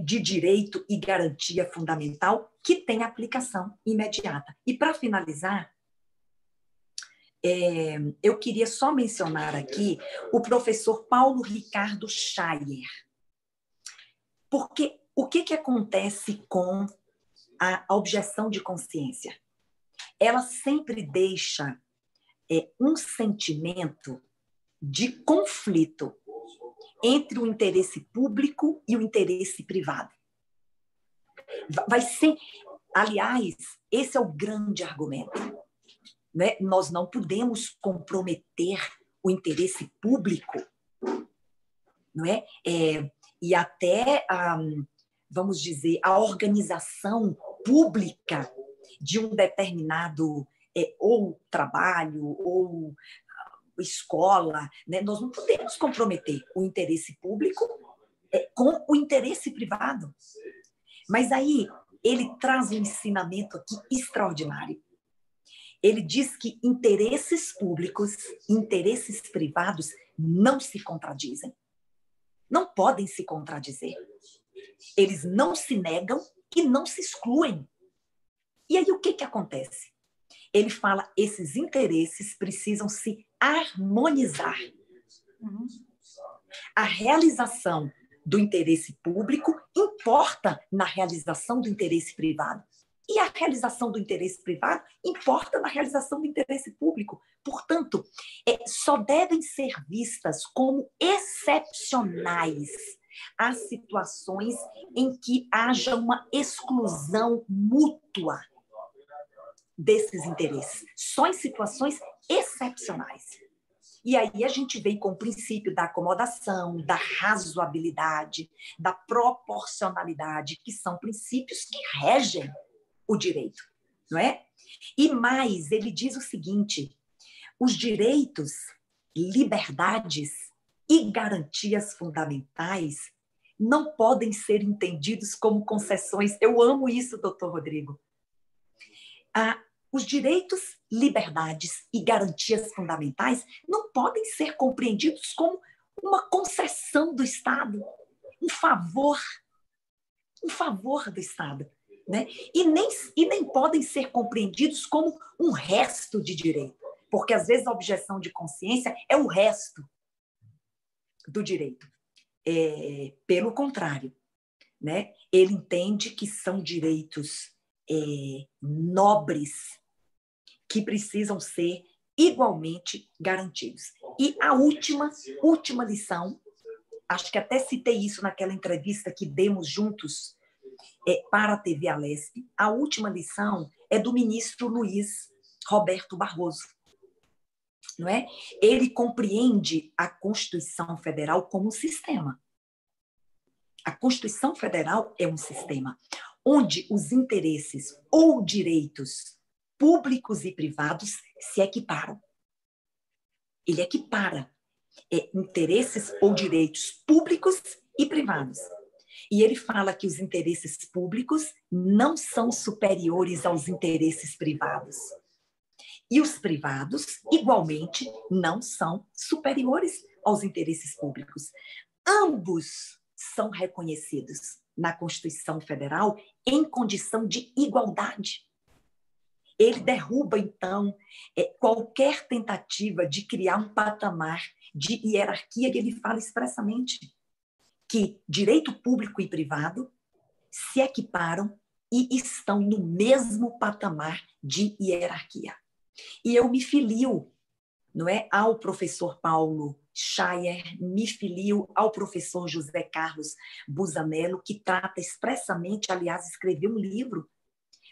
de direito e garantia fundamental que tem aplicação imediata. E, para finalizar, eu queria só mencionar aqui o professor Paulo Ricardo Schayer. Porque o que acontece com a objeção de consciência? Ela sempre deixa um sentimento de conflito entre o interesse público e o interesse privado. Vai ser, aliás, esse é o grande argumento, né? Nós não podemos comprometer o interesse público, não é? E até, vamos dizer, a organização pública de um determinado ou trabalho ou escola, né? Nós não podemos comprometer o interesse público com o interesse privado. Mas aí ele traz um ensinamento aqui extraordinário. Ele diz que interesses públicos e interesses privados não se contradizem. Não podem se contradizer. Eles não se negam e não se excluem. E aí o que acontece? Ele fala que esses interesses precisam se harmonizar. A realização do interesse público importa na realização do interesse privado. E a realização do interesse privado importa na realização do interesse público. Portanto, só devem ser vistas como excepcionais as situações em que haja uma exclusão mútua desses interesses. Só em situações excepcionais. E aí a gente vem com o princípio da acomodação, da razoabilidade, da proporcionalidade, que são princípios que regem o direito, não é? E mais, ele diz o seguinte: os direitos, liberdades e garantias fundamentais não podem ser entendidos como concessões. Eu amo isso, doutor Rodrigo. Os direitos, liberdades e garantias fundamentais não podem ser compreendidos como uma concessão do Estado, um favor do Estado, né? E nem podem ser compreendidos como um resto de direito, porque às vezes a objeção de consciência é o resto do direito. Pelo contrário, né? Ele entende que são direitos nobres, que precisam ser igualmente garantidos. E a última lição, acho que até citei isso naquela entrevista que demos juntos para a TV Alesp, a última lição é do ministro Luiz Roberto Barroso. Não é? Ele compreende a Constituição Federal como um sistema. A Constituição Federal é um sistema onde os interesses ou direitos públicos e privados se equiparam. Ele equipara interesses ou direitos públicos e privados. E ele fala que os interesses públicos não são superiores aos interesses privados. E os privados, igualmente, não são superiores aos interesses públicos. Ambos são reconhecidos na Constituição Federal em condição de igualdade. Ele derruba, então, qualquer tentativa de criar um patamar de hierarquia, e ele fala expressamente que direito público e privado se equiparam e estão no mesmo patamar de hierarquia. E eu me filio, não é, ao professor Paulo Schayer, me filio ao professor José Carlos Busanello, que trata expressamente, aliás, escreveu um livro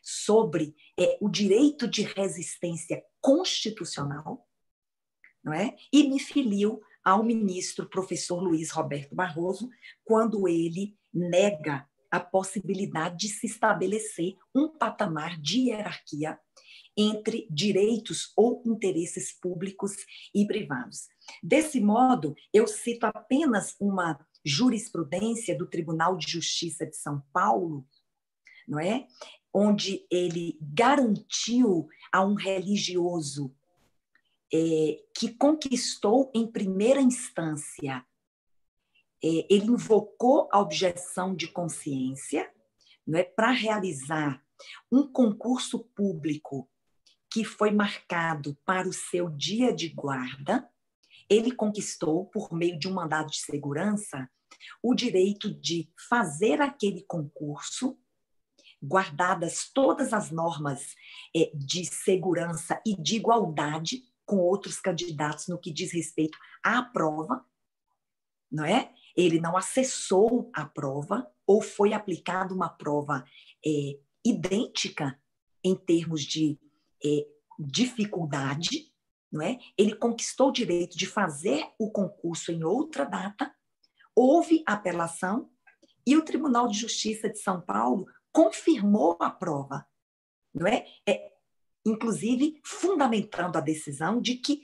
sobre o direito de resistência constitucional, não é? E me filio ao ministro professor Luiz Roberto Barroso, quando ele nega a possibilidade de se estabelecer um patamar de hierarquia entre direitos ou interesses públicos e privados. Desse modo, eu cito apenas uma jurisprudência do Tribunal de Justiça de São Paulo, não é? Onde ele garantiu a um religioso que conquistou em primeira instância, ele invocou a objeção de consciência, não é, para realizar um concurso público que foi marcado para o seu dia de guarda. Ele conquistou, por meio de um mandado de segurança, o direito de fazer aquele concurso, guardadas todas as normas de segurança e de igualdade com outros candidatos no que diz respeito à prova, não é? Ele não acessou a prova ou foi aplicada uma prova idêntica em termos de dificuldade, não é? Ele conquistou o direito de fazer o concurso em outra data, houve apelação e o Tribunal de Justiça de São Paulo confirmou a prova, não é? Inclusive fundamentando a decisão de que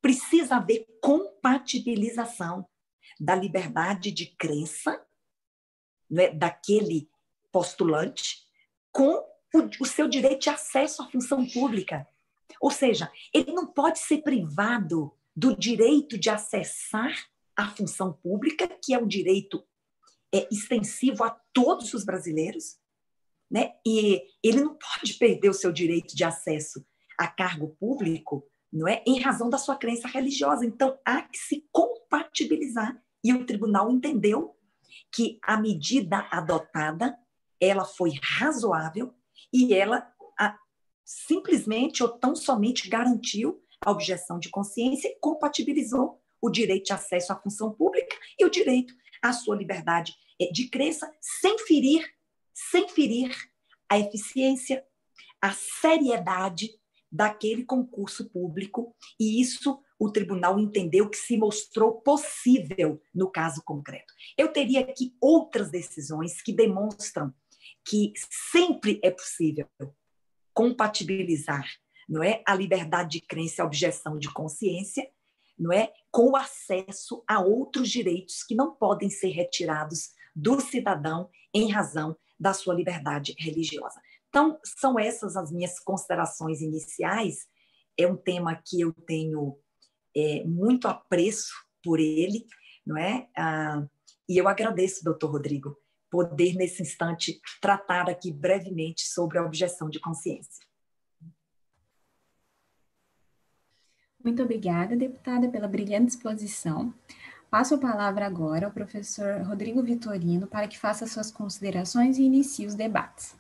precisa haver compatibilização da liberdade de crença, não é, daquele postulante com o seu direito de acesso à função pública. Ou seja, ele não pode ser privado do direito de acessar a função pública, que é um direito extensivo a todos os brasileiros, né? E ele não pode perder o seu direito de acesso a cargo público, não é, em razão da sua crença religiosa. Então, há que se compatibilizar. E o tribunal entendeu que a medida adotada, ela foi razoável e ela simplesmente ou tão somente garantiu a objeção de consciência e compatibilizou o direito de acesso à função pública e o direito à sua liberdade de crença, sem ferir a eficiência, a seriedade daquele concurso público, e isso o tribunal entendeu que se mostrou possível no caso concreto. Eu teria aqui outras decisões que demonstram que sempre é possível compatibilizar, não é, a liberdade de crença e a objeção de consciência, não é, com o acesso a outros direitos que não podem ser retirados do cidadão em razão da sua liberdade religiosa. Então, são essas as minhas considerações iniciais. É um tema que eu tenho muito apreço por ele, não é? E eu agradeço, doutor Rodrigo, poder, nesse instante, tratar aqui brevemente sobre a objeção de consciência. Muito obrigada, deputada, pela brilhante exposição. Passo a palavra agora ao professor Rodrigo Vitorino para que faça suas considerações e inicie os debates.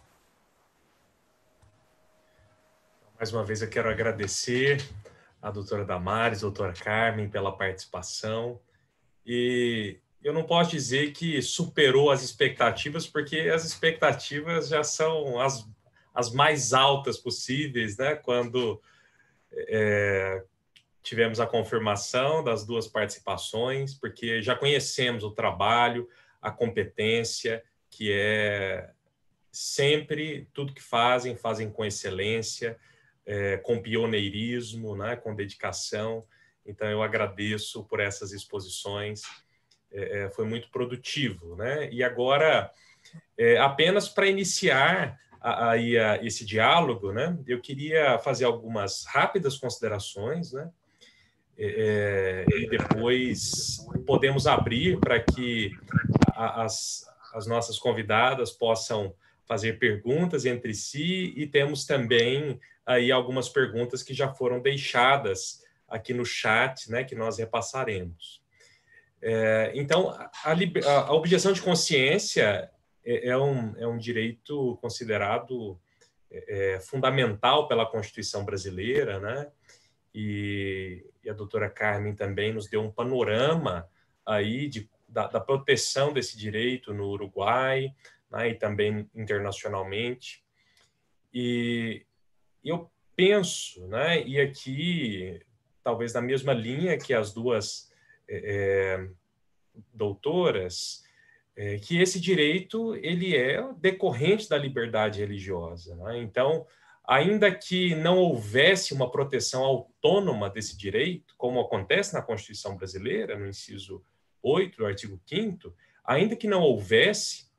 Mais uma vez eu quero agradecer a doutora Damares, a doutora Carmen pela participação, e eu não posso dizer que superou as expectativas, porque as expectativas já são as mais altas possíveis, né? Quando tivemos a confirmação das duas participações, porque já conhecemos o trabalho, a competência, que é sempre tudo que fazem com excelência, com pioneirismo, né, com dedicação. Então, eu agradeço por essas exposições, foi muito produtivo, né? E agora, apenas para iniciar esse diálogo, né, eu queria fazer algumas rápidas considerações, né? E depois podemos abrir para que as nossas convidadas possam fazer perguntas entre si, e temos também aí algumas perguntas que já foram deixadas aqui no chat, né, que nós repassaremos. Então, a objeção de consciência é um direito considerado fundamental pela Constituição brasileira, né? E a doutora Carmen também nos deu um panorama aí da proteção desse direito no Uruguai, né, e também internacionalmente. E eu penso, né, e aqui, talvez na mesma linha que as duas doutoras, que esse direito ele é decorrente da liberdade religiosa, né? Então, ainda que não houvesse uma proteção autônoma desse direito, como acontece na Constituição brasileira, no inciso 8 do artigo 5º, ainda que não houvesse,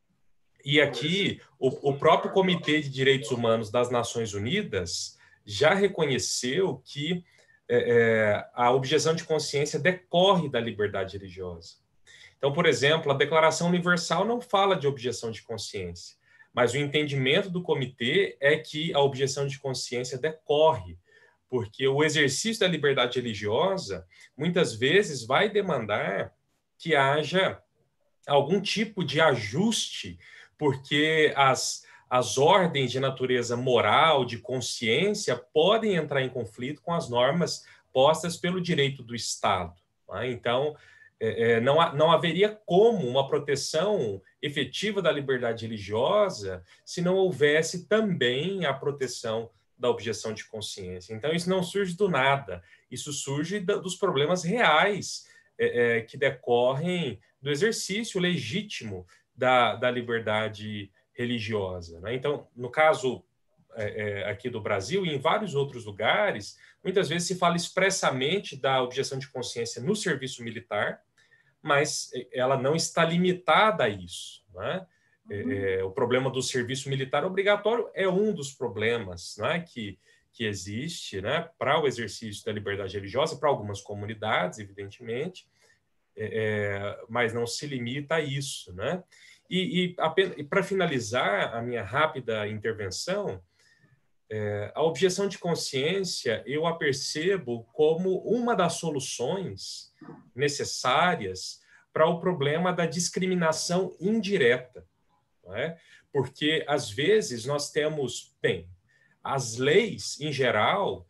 e aqui o próprio Comitê de Direitos Humanos das Nações Unidas já reconheceu que a objeção de consciência decorre da liberdade religiosa. Então, por exemplo, a Declaração Universal não fala de objeção de consciência, mas o entendimento do comitê é que a objeção de consciência decorre, porque o exercício da liberdade religiosa muitas vezes vai demandar que haja algum tipo de ajuste, porque as ordens de natureza moral, de consciência, podem entrar em conflito com as normas postas pelo direito do Estado. Né? Então, não haveria como uma proteção efetiva da liberdade religiosa se não houvesse também a proteção da objeção de consciência. Então, isso não surge do nada, isso surge dos problemas reais que decorrem do exercício legítimo da liberdade religiosa. Né? Então, no caso aqui do Brasil e em vários outros lugares, muitas vezes se fala expressamente da objeção de consciência no serviço militar, mas ela não está limitada a isso. Né? O problema do serviço militar obrigatório é um dos problemas, né, que existe, né, para o exercício da liberdade religiosa, para algumas comunidades, evidentemente, mas não se limita a isso. Né? E para finalizar a minha rápida intervenção, a objeção de consciência eu a percebo como uma das soluções necessárias para o problema da discriminação indireta. Não é? Porque, às vezes, nós temos, as leis, em geral,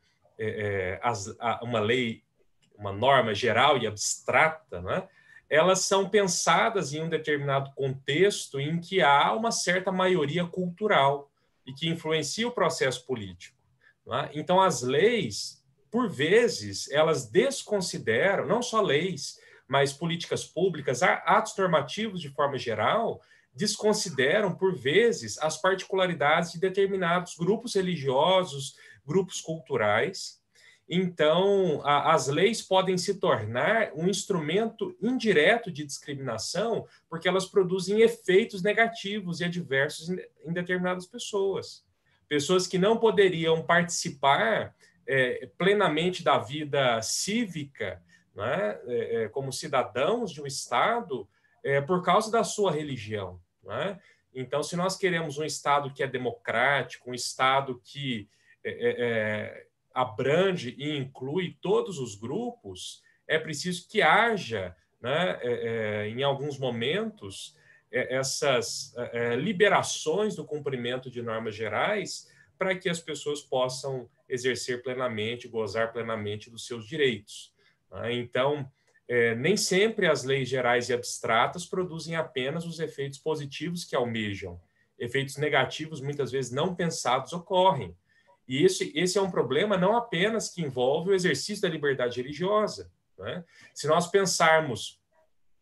uma norma geral e abstrata, não é? Elas são pensadas em um determinado contexto em que há uma certa maioria cultural e que influencia o processo político. Não é? Então, as leis, por vezes, elas desconsideram, não só leis, mas políticas públicas, atos normativos de forma geral, desconsideram, por vezes, as particularidades de determinados grupos religiosos, grupos culturais. Então, as leis podem se tornar um instrumento indireto de discriminação, porque elas produzem efeitos negativos e adversos em determinadas pessoas. Pessoas que não poderiam participar plenamente da vida cívica, né, como cidadãos de um Estado, por causa da sua religião. Né? Então, se nós queremos um Estado que é democrático, um Estado que abrange e inclui todos os grupos, é preciso que haja, né, em alguns momentos, essas liberações do cumprimento de normas gerais para que as pessoas possam exercer plenamente, gozar plenamente dos seus direitos. Né? Então, nem sempre as leis gerais e abstratas produzem apenas os efeitos positivos que almejam. Efeitos negativos, muitas vezes não pensados, ocorrem. E esse é um problema não apenas que envolve o exercício da liberdade religiosa. Né? Se nós pensarmos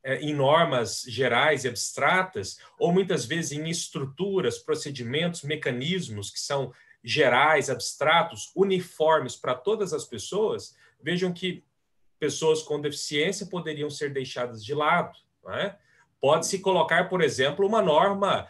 em normas gerais e abstratas, ou muitas vezes em estruturas, procedimentos, mecanismos que são gerais, abstratos, uniformes para todas as pessoas, vejam que pessoas com deficiência poderiam ser deixadas de lado. Não é? Pode-se colocar, por exemplo, uma norma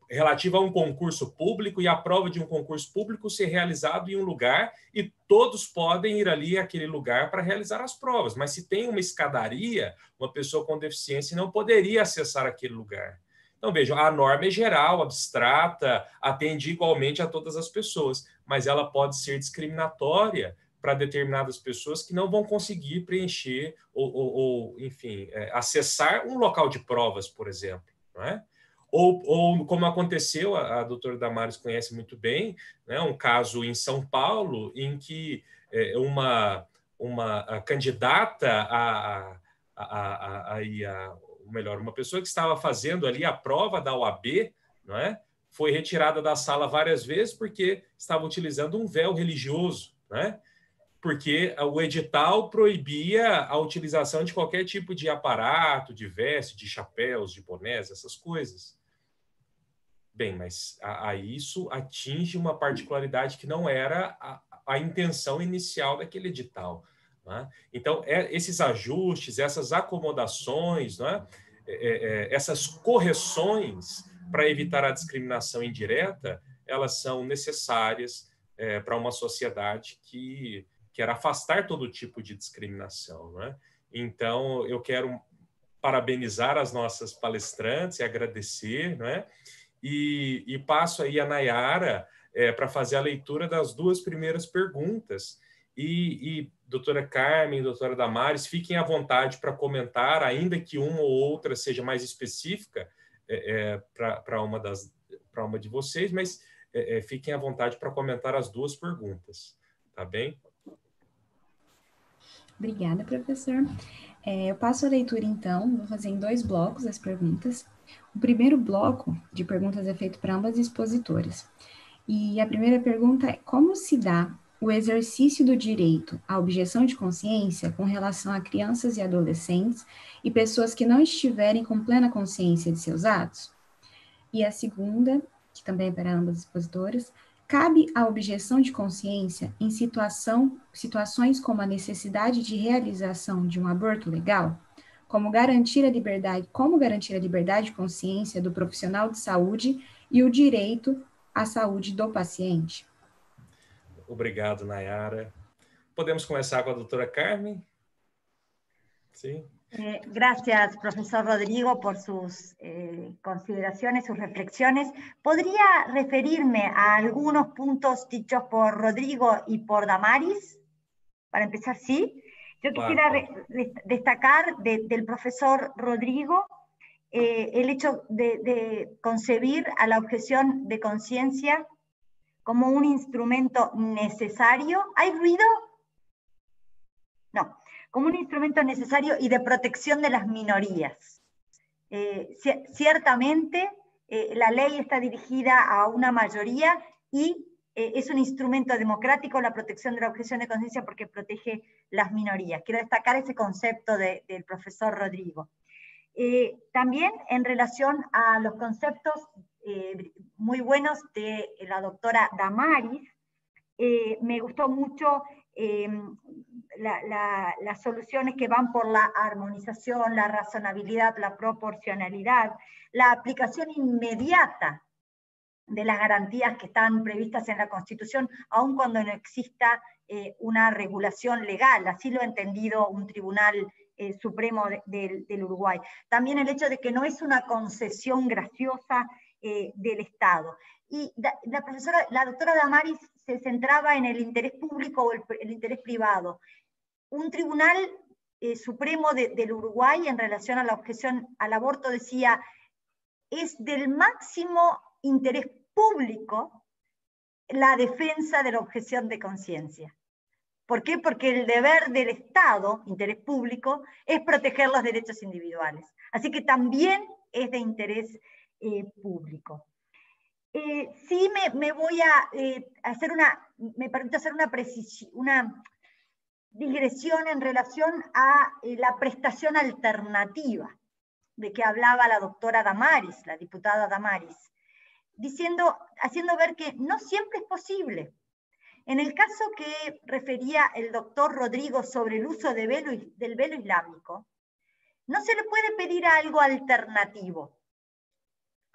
relativa a um concurso público e a prova de um concurso público ser realizado em um lugar e todos podem ir ali àquele lugar para realizar as provas. Mas se tem uma escadaria, uma pessoa com deficiência não poderia acessar aquele lugar. Então, vejam, a norma é geral, abstrata, atende igualmente a todas as pessoas, mas ela pode ser discriminatória para determinadas pessoas que não vão conseguir preencher ou enfim, acessar um local de provas, por exemplo, não é? Ou como aconteceu, a doutora Damares conhece muito bem, né, um caso em São Paulo, em que uma candidata uma pessoa que estava fazendo ali a prova da OAB, não é, foi retirada da sala várias vezes porque estava utilizando um véu religioso, né? porque o edital proibia a utilização de qualquer tipo de aparato, de veste, de chapéus, de bonés, essas coisas. Bem, mas isso atinge uma particularidade que não era a intenção inicial daquele edital. Né? Então, esses ajustes, essas acomodações, né? Essas correções para evitar a discriminação indireta, elas são necessárias para uma sociedade que quer afastar todo tipo de discriminação. Né? Então, eu quero parabenizar as nossas palestrantes e agradecer, né? E passo aí a Nayara para fazer a leitura das duas primeiras perguntas. E doutora Carmen, doutora Damares, fiquem à vontade para comentar, ainda que uma ou outra seja mais específica para uma de vocês, mas fiquem à vontade para comentar as duas perguntas, tá bem? Obrigada, professor. Eu passo a leitura, então, vou fazer em 2 blocos as perguntas. O primeiro bloco de perguntas é feito para ambas expositoras. E a primeira pergunta é: como se dá o exercício do direito à objeção de consciência com relação a crianças e adolescentes e pessoas que não estiverem com plena consciência de seus atos? E a segunda, que também é para ambas expositoras: cabe a objeção de consciência em situações como a necessidade de realização de um aborto legal? Como garantir a liberdade de consciência do profissional de saúde e o direito à saúde do paciente? Obrigado, Nayara. Podemos começar com a doutora Carmen? Sim. Gracias, profesor Rodrigo, por sus consideraciones, sus reflexiones. ¿Podría referirme a algunos puntos dichos por Rodrigo y por Damaris? Para empezar, sí. Yo quisiera destacar del profesor Rodrigo el hecho de concebir a la objeción de conciencia como un instrumento necesario. ¿Hay ruido? No. Como un instrumento necesario y de protección de las minorías. Ciertamente, la ley está dirigida a una mayoría y es un instrumento democrático la protección de la objeción de conciencia porque protege las minorías. Quiero destacar ese concepto del profesor Rodrigo. También en relación a los conceptos muy buenos de la doctora Damaris, me gustó mucho las soluciones que van por la armonización, la razonabilidad, la proporcionalidad, la aplicación inmediata de las garantías que están previstas en la Constitución, aun cuando no exista una regulación legal, así lo ha entendido un tribunal supremo del Uruguay. También el hecho de que no es una concesión graciosa del Estado. Y la doctora Damaris se centraba en el interés público o el interés privado. Un tribunal supremo del Uruguay en relación a la objeción al aborto decía: es del máximo interés público la defensa de la objeción de conciencia. ¿Por qué? Porque el deber del Estado, interés público, es proteger los derechos individuales. Así que también es de interés público. Sí me voy a hacer me permito hacer una digresión en relación a la prestación alternativa de que hablaba la doctora Damaris, la diputada Damaris, haciendo ver que no siempre es posible. En el caso que refería el doctor Rodrigo sobre el uso del velo islámico, no se le puede pedir algo alternativo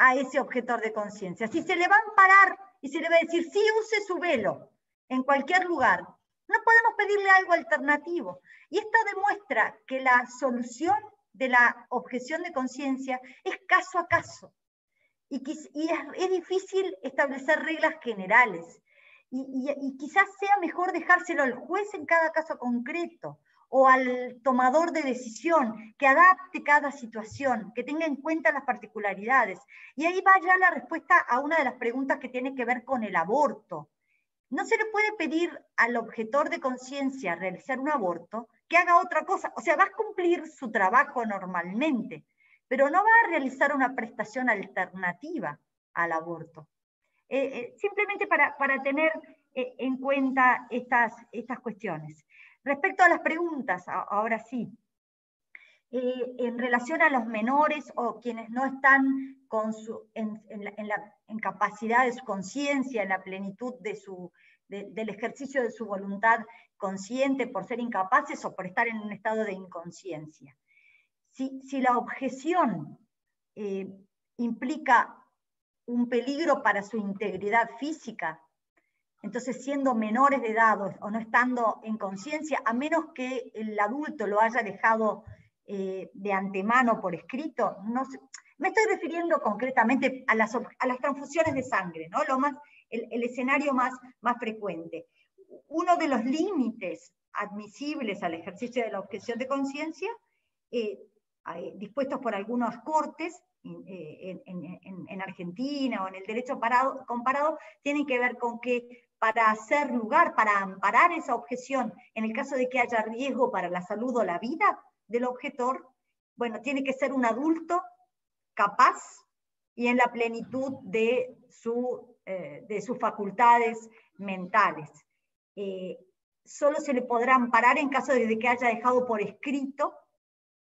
a ese objetor de conciencia. Si se le va a amparar y se le va a decir, sí, use su velo en cualquier lugar, no podemos pedirle algo alternativo. Y esto demuestra que la solución de la objeción de conciencia es caso a caso. Y es difícil establecer reglas generales. Y quizás sea mejor dejárselo al juez en cada caso concreto, o al tomador de decisión, que adapte cada situación, que tenga en cuenta las particularidades. Y ahí va ya la respuesta a una de las preguntas que tiene que ver con el aborto. No se le puede pedir al objetor de conciencia realizar un aborto que haga otra cosa. O sea, va a cumplir su trabajo normalmente, pero no va a realizar una prestación alternativa al aborto. Simplemente para tener en cuenta estas cuestiones. Respecto a las preguntas, ahora sí, en relación a los menores o quienes no están en capacidad de su conciencia, en la plenitud del ejercicio de su voluntad consciente por ser incapaces o por estar en un estado de inconsciencia. Si la objeción implica un peligro para su integridad física, entonces siendo menores de edad o no estando en conciencia, a menos que el adulto lo haya dejado de antemano por escrito, no sé, me estoy refiriendo concretamente a las transfusiones de sangre, ¿no? El escenario más frecuente. Uno de los límites admisibles al ejercicio de la objeción de conciencia, dispuestos por algunas cortes en Argentina o en el derecho comparado, tienen que ver con que para hacer lugar, para amparar esa objeción, en el caso de que haya riesgo para la salud o la vida del objetor, bueno, tiene que ser un adulto capaz y en la plenitud de sus facultades mentales. Solo se le podrá amparar en caso de que haya dejado por escrito,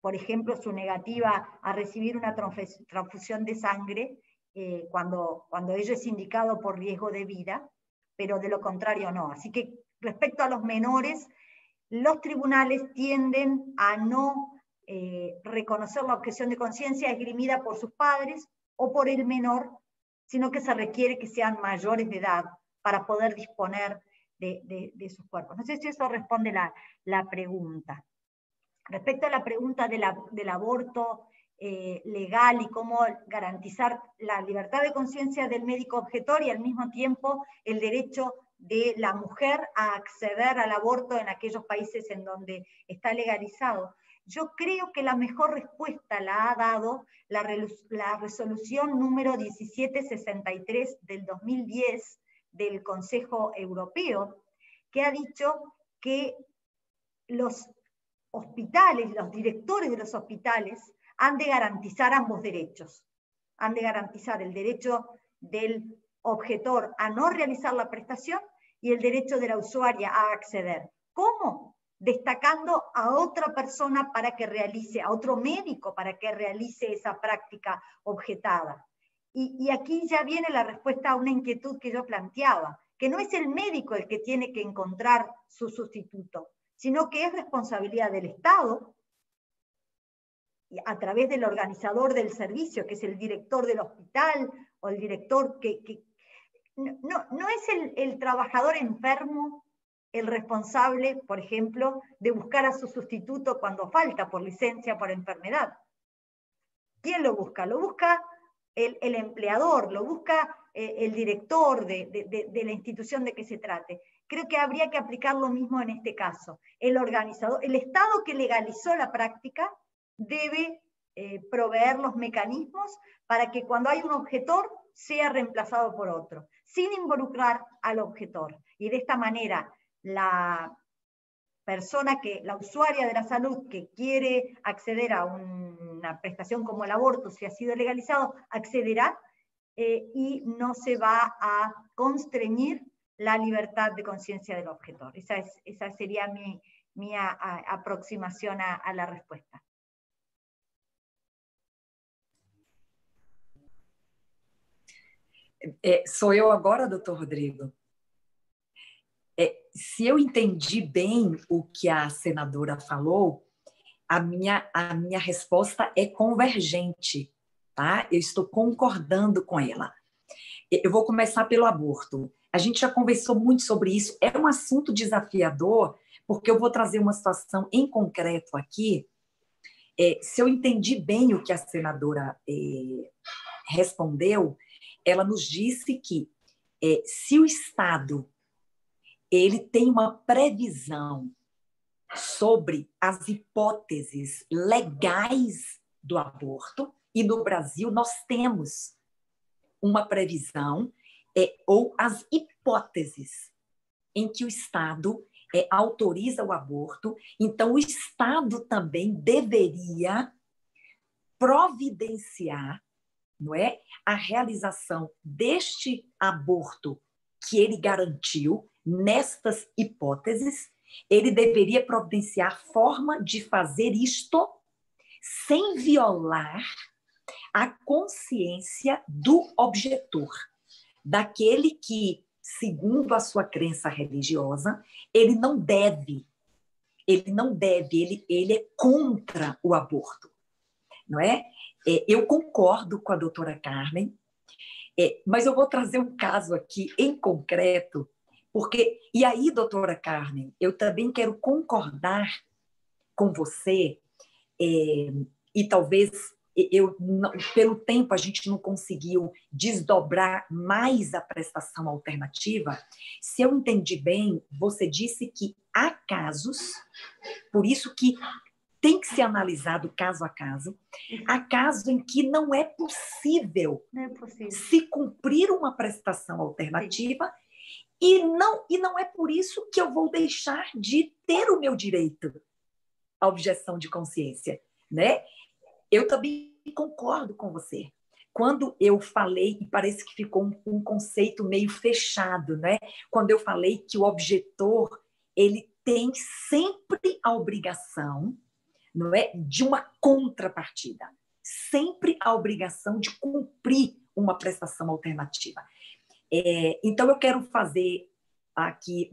por ejemplo, su negativa a recibir una transfusión de sangre cuando ello es indicado por riesgo de vida, pero de lo contrario no. Así que respecto a los menores, los tribunales tienden a no reconocer la objeción de conciencia esgrimida por sus padres o por el menor, sino que se requiere que sean mayores de edad para poder disponer de sus cuerpos. No sé si eso responde la pregunta. Respecto a la pregunta del aborto legal y cómo garantizar la libertad de conciencia del médico objetor y al mismo tiempo el derecho de la mujer a acceder al aborto en aquellos países en donde está legalizado. Yo creo que la mejor respuesta la ha dado la resolución número 1763 del 2010 del Consejo Europeo, que ha dicho que los hospitales, los directores de los hospitales, han de garantizar ambos derechos. Han de garantizar el derecho del objetor a no realizar la prestación y el derecho de la usuaria a acceder. ¿Cómo? Destacando a otra persona para que realice, a otro médico para que realice esa práctica objetada. Y aquí ya viene la respuesta a una inquietud que yo planteaba, que no es el médico el que tiene que encontrar su sustituto, sino que es responsabilidad del Estado, a través del organizador del servicio, que es el director del hospital, o el director no es el trabajador enfermo el responsable, por ejemplo, de buscar a su sustituto cuando falta por licencia, por enfermedad. ¿Quién lo busca? Lo busca el empleador, lo busca el director de la institución de que se trate. Creo que habría que aplicar lo mismo en este caso. El organizador, el Estado que legalizó la práctica debe proveer los mecanismos para que cuando hay un objetor sea reemplazado por otro, sin involucrar al objetor. Y de esta manera, la persona la usuaria de la salud que quiere acceder a una prestación como el aborto, si ha sido legalizado, accederá y no se va a constreñir la libertad de conciencia del objetor. Esa sería mi aproximación a la respuesta. Sou eu agora, doutor Rodrigo? Se eu entendi bem o que a senadora falou, a minha resposta é convergente, tá? Eu estou concordando com ela. Eu vou começar pelo aborto. A gente já conversou muito sobre isso. É um assunto desafiador, porque eu vou trazer uma situação em concreto aqui. Se eu entendi bem o que a senadora respondeu, ela nos disse que se o Estado ele tem uma previsão sobre as hipóteses legais do aborto, e no Brasil nós temos uma previsão, ou as hipóteses em que o Estado autoriza o aborto, então o Estado também deveria providenciar, não é, a realização deste aborto que ele garantiu, nestas hipóteses, ele deveria providenciar forma de fazer isto sem violar a consciência do objetor, daquele que, segundo a sua crença religiosa, ele é contra o aborto, não é? Eu concordo com a doutora Carmen, mas eu vou trazer um caso aqui em concreto, porque, e aí, doutora Carmen, eu também quero concordar com você, e talvez pelo tempo a gente não conseguiu desdobrar mais a prestação alternativa. Se eu entendi bem, você disse que há casos, por isso que tem que ser analisado caso a caso, há casos em que não é possível se cumprir uma prestação alternativa. E não é por isso que eu vou deixar de ter o meu direito à objeção de consciência, né? Eu também concordo com você. Quando eu falei, e parece que ficou um conceito meio fechado, né? Quando eu falei que o objetor ele tem sempre a obrigação, não é, de uma contrapartida, sempre a obrigação de cumprir uma prestação alternativa. Então, eu quero fazer aqui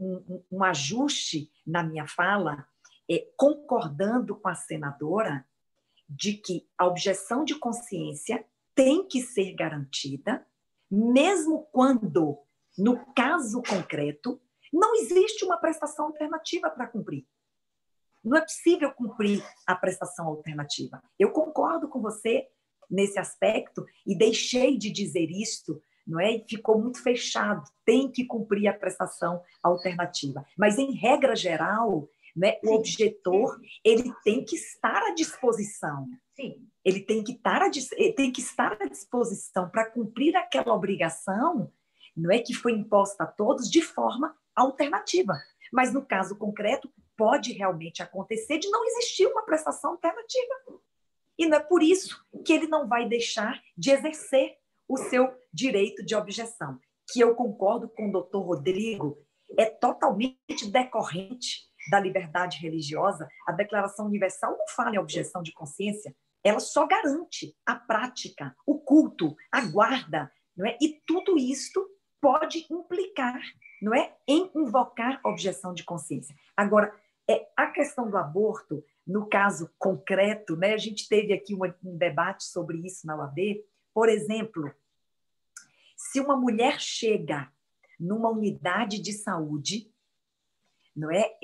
um ajuste na minha fala, concordando com a senadora de que a objeção de consciência tem que ser garantida, mesmo quando, no caso concreto, não existe uma prestação alternativa para cumprir. Não é possível cumprir a prestação alternativa. Eu concordo com você nesse aspecto e deixei de dizer isto, não é? E ficou muito fechado, tem que cumprir a prestação alternativa. Mas, em regra geral, né, o objetor ele tem que estar à disposição. Sim. Ele tem que estar à disposição para cumprir aquela obrigação, não é, que foi imposta a todos de forma alternativa. Mas, no caso concreto, pode realmente acontecer de não existir uma prestação alternativa. E não é por isso que ele não vai deixar de exercer o seu direito de objeção, que eu concordo com o doutor Rodrigo, é totalmente decorrente da liberdade religiosa. A Declaração Universal não fala em objeção de consciência, ela só garante a prática, o culto, a guarda, não é? E tudo isto pode implicar, não é, em invocar objeção de consciência. Agora, a questão do aborto, no caso concreto, né, a gente teve aqui um debate sobre isso na UAB. Por exemplo, se uma mulher chega numa unidade de saúde, não é,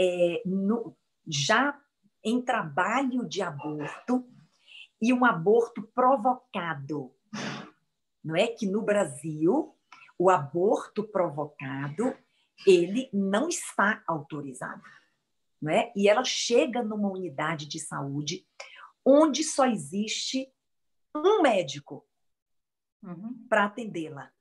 já em trabalho de aborto, e um aborto provocado, não é, que no Brasil o aborto provocado ele não está autorizado, não é? E ela chega numa unidade de saúde onde só existe um médico para atendê-la,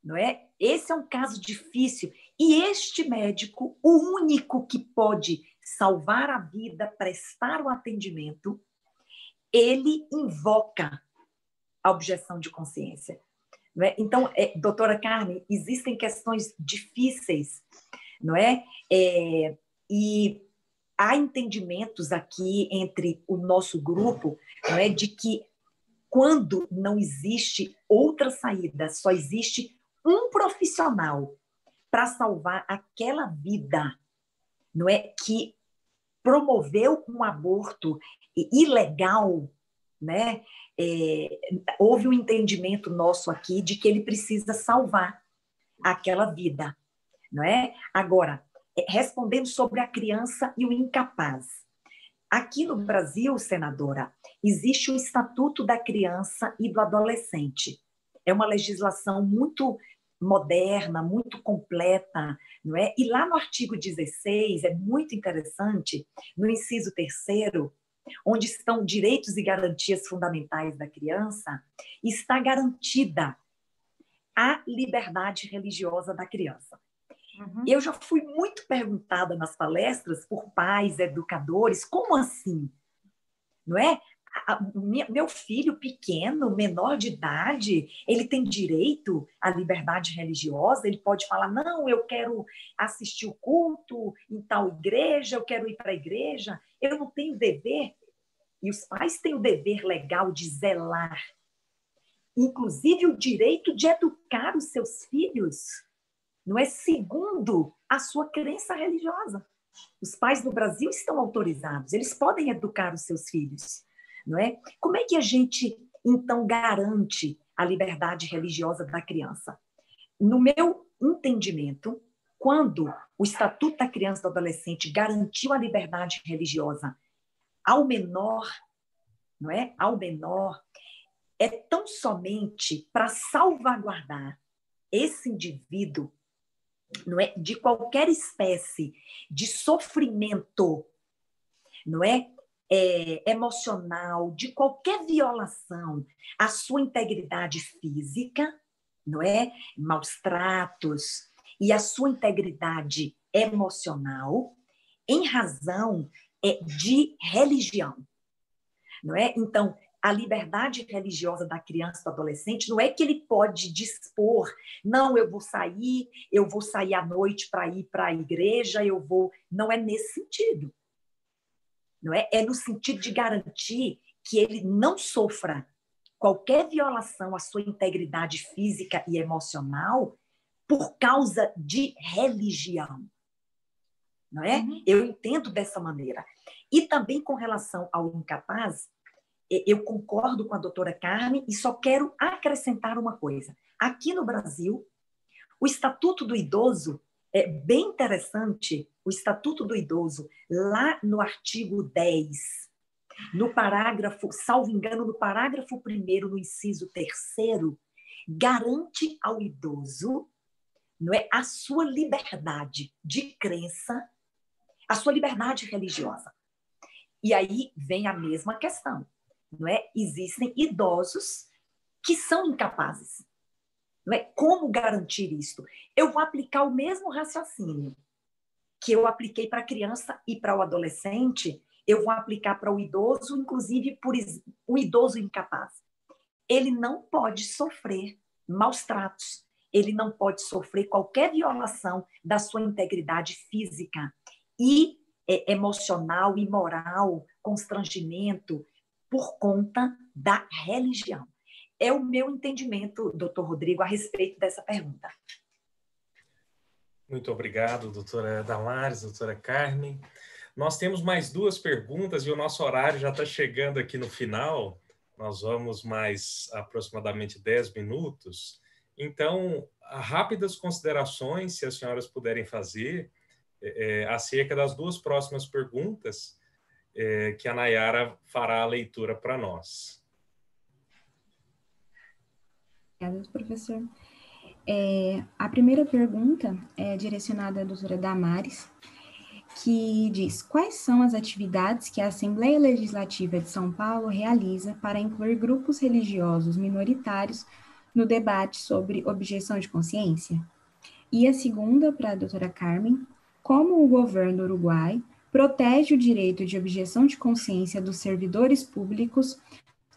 não é? Esse é um caso difícil. E este médico, o único que pode salvar a vida, prestar o atendimento, ele invoca a objeção de consciência. Não é? Então, doutora Carmen, existem questões difíceis, não é? E há entendimentos aqui entre o nosso grupo, não é, de que quando não existe outra saída, só existe um profissional para salvar aquela vida, não é, que promoveu um aborto ilegal, né? Houve um entendimento nosso aqui de que ele precisa salvar aquela vida, não é? Agora, respondendo sobre a criança e o incapaz. Aqui no Brasil, senadora, existe o Estatuto da Criança e do Adolescente. É uma legislação muito moderna, muito completa, não é? E lá no artigo 16, é muito interessante, no inciso 3º, onde estão direitos e garantias fundamentais da criança, está garantida a liberdade religiosa da criança. Eu já fui muito perguntada nas palestras por pais, educadores, como assim? Não é? Meu filho pequeno, menor de idade, ele tem direito à liberdade religiosa, ele pode falar, não, eu quero assistir o culto em tal igreja, eu quero ir para a igreja, eu não tenho dever, e os pais têm o dever legal de zelar, inclusive o direito de educar os seus filhos, não é segundo a sua crença religiosa. Os pais no Brasil estão autorizados, eles podem educar os seus filhos. Não é? Como é que a gente, então, garante a liberdade religiosa da criança? No meu entendimento, quando o Estatuto da Criança e do Adolescente garantiu a liberdade religiosa ao menor, não é? Ao menor, é tão somente para salvaguardar esse indivíduo, não é? De qualquer espécie de sofrimento, não é? Emocional, de qualquer violação à sua integridade física, não é? Maus tratos, e a sua integridade emocional, em razão de religião, não é? Então, a liberdade religiosa da criança e do adolescente não é que ele pode dispor, não, eu vou sair à noite para ir para a igreja, não é nesse sentido. Não é? É no sentido de garantir que ele não sofra qualquer violação à sua integridade física e emocional por causa de religião. Não é? Eu entendo dessa maneira. E também com relação ao incapaz, eu concordo com a doutora Carmen e só quero acrescentar uma coisa. Aqui no Brasil, o Estatuto do Idoso é bem interessante, o Estatuto do Idoso, lá no artigo 10, no parágrafo, salvo engano, no parágrafo 1º, no inciso 3º, garante ao idoso, não é, a sua liberdade de crença, a sua liberdade religiosa. E aí vem a mesma questão, não é? Existem idosos que são incapazes. Não é? Como garantir isso? Eu vou aplicar o mesmo raciocínio que eu apliquei para a criança e para o adolescente, eu vou aplicar para o idoso, inclusive por o idoso incapaz. Ele não pode sofrer maus tratos, ele não pode sofrer qualquer violação da sua integridade física e emocional e moral, constrangimento, por conta da religião. É o meu entendimento, doutor Rodrigo, a respeito dessa pergunta. Muito obrigado, doutora Damares, doutora Carmen. Nós temos mais 2 perguntas e o nosso horário já está chegando aqui no final. Nós vamos mais aproximadamente 10 minutos. Então, rápidas considerações, se as senhoras puderem fazer, acerca das 2 próximas perguntas, que a Nayara fará a leitura para nós. Obrigada, professor. A primeira pergunta é direcionada à doutora Damares, que diz: quais são as atividades que a Assembleia Legislativa de São Paulo realiza para incluir grupos religiosos minoritários no debate sobre objeção de consciência? E a segunda, para a doutora Carmen: como o governo uruguai protege o direito de objeção de consciência dos servidores públicos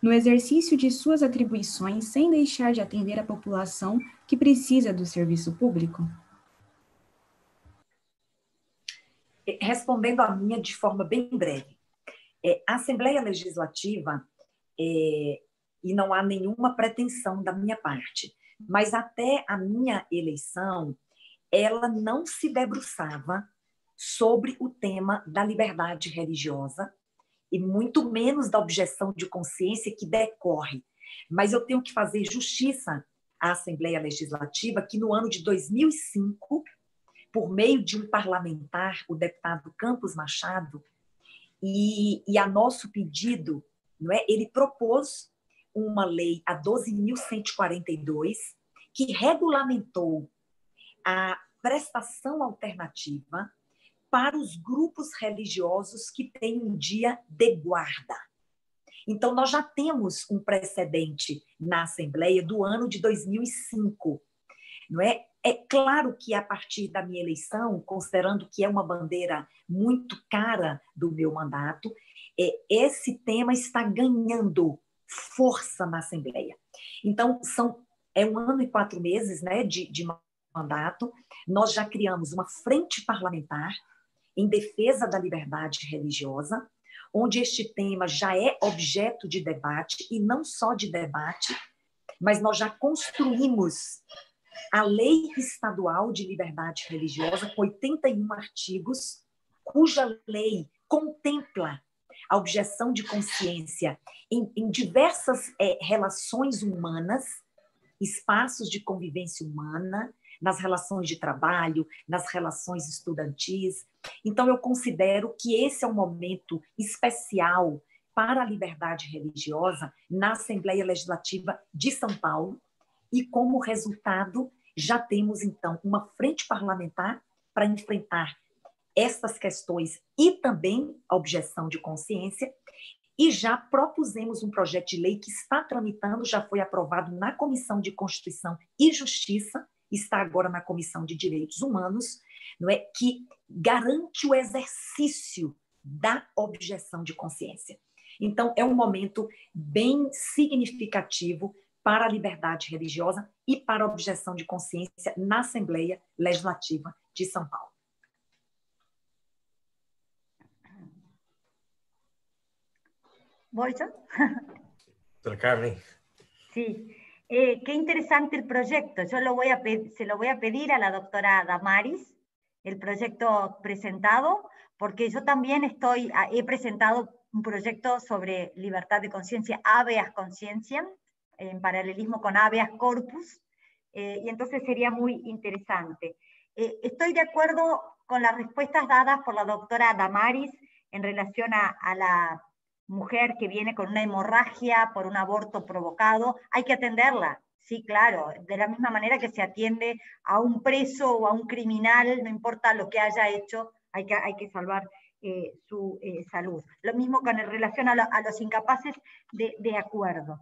no exercício de suas atribuições sem deixar de atender a população que precisa do serviço público? Respondendo a minha de forma bem breve, a Assembleia Legislativa, e não há nenhuma pretensão da minha parte, mas até a minha eleição, ela não se debruçava sobre o tema da liberdade religiosa e muito menos da objeção de consciência que decorre. Mas eu tenho que fazer justiça à Assembleia Legislativa, que no ano de 2005, por meio de um parlamentar, o deputado Campos Machado, e a nosso pedido, não é, ele propôs uma lei, a 12.142, que regulamentou a prestação alternativa para os grupos religiosos que têm um dia de guarda. Então, nós já temos um precedente na Assembleia do ano de 2005. Não é? É claro que, a partir da minha eleição, considerando que é uma bandeira muito cara do meu mandato, esse tema está ganhando força na Assembleia. Então, é 1 ano e 4 meses, né, de mandato. Nós já criamos uma frente parlamentar em defesa da liberdade religiosa, onde este tema já é objeto de debate, e não só de debate, mas nós já construímos a Lei Estadual de Liberdade Religiosa, com 81 artigos, cuja lei contempla a objeção de consciência em diversas relações humanas, espaços de convivência humana, nas relações de trabalho, nas relações estudantis. Então, eu considero que esse é um momento especial para a liberdade religiosa na Assembleia Legislativa de São Paulo, e, como resultado, já temos, então, uma frente parlamentar para enfrentar estas questões e também a objeção de consciência, e já propusemos um projeto de lei que está tramitando, já foi aprovado na Comissão de Constituição e Justiça, está agora na Comissão de Direitos Humanos, não é, que garante o exercício da objeção de consciência. Então, é um momento bem significativo para a liberdade religiosa e para a objeção de consciência na Assembleia Legislativa de São Paulo. ¿Voy yo? Doutora Carmen. Sí, qué interesante el proyecto. Yo se lo voy a pedir a la doctora Damaris, el proyecto presentado, porque yo también he presentado un proyecto sobre libertad de conciencia, habeas conciencia, en paralelismo con habeas corpus, y entonces sería muy interesante. Estoy de acuerdo con las respuestas dadas por la doctora Damaris en relación a la mujer que viene con una hemorragia por un aborto provocado. Hay que atenderla, sí, claro, de la misma manera que se atiende a un preso o a un criminal, no importa lo que haya hecho, hay que salvar su salud. Lo mismo con relación a los incapaces, de acuerdo.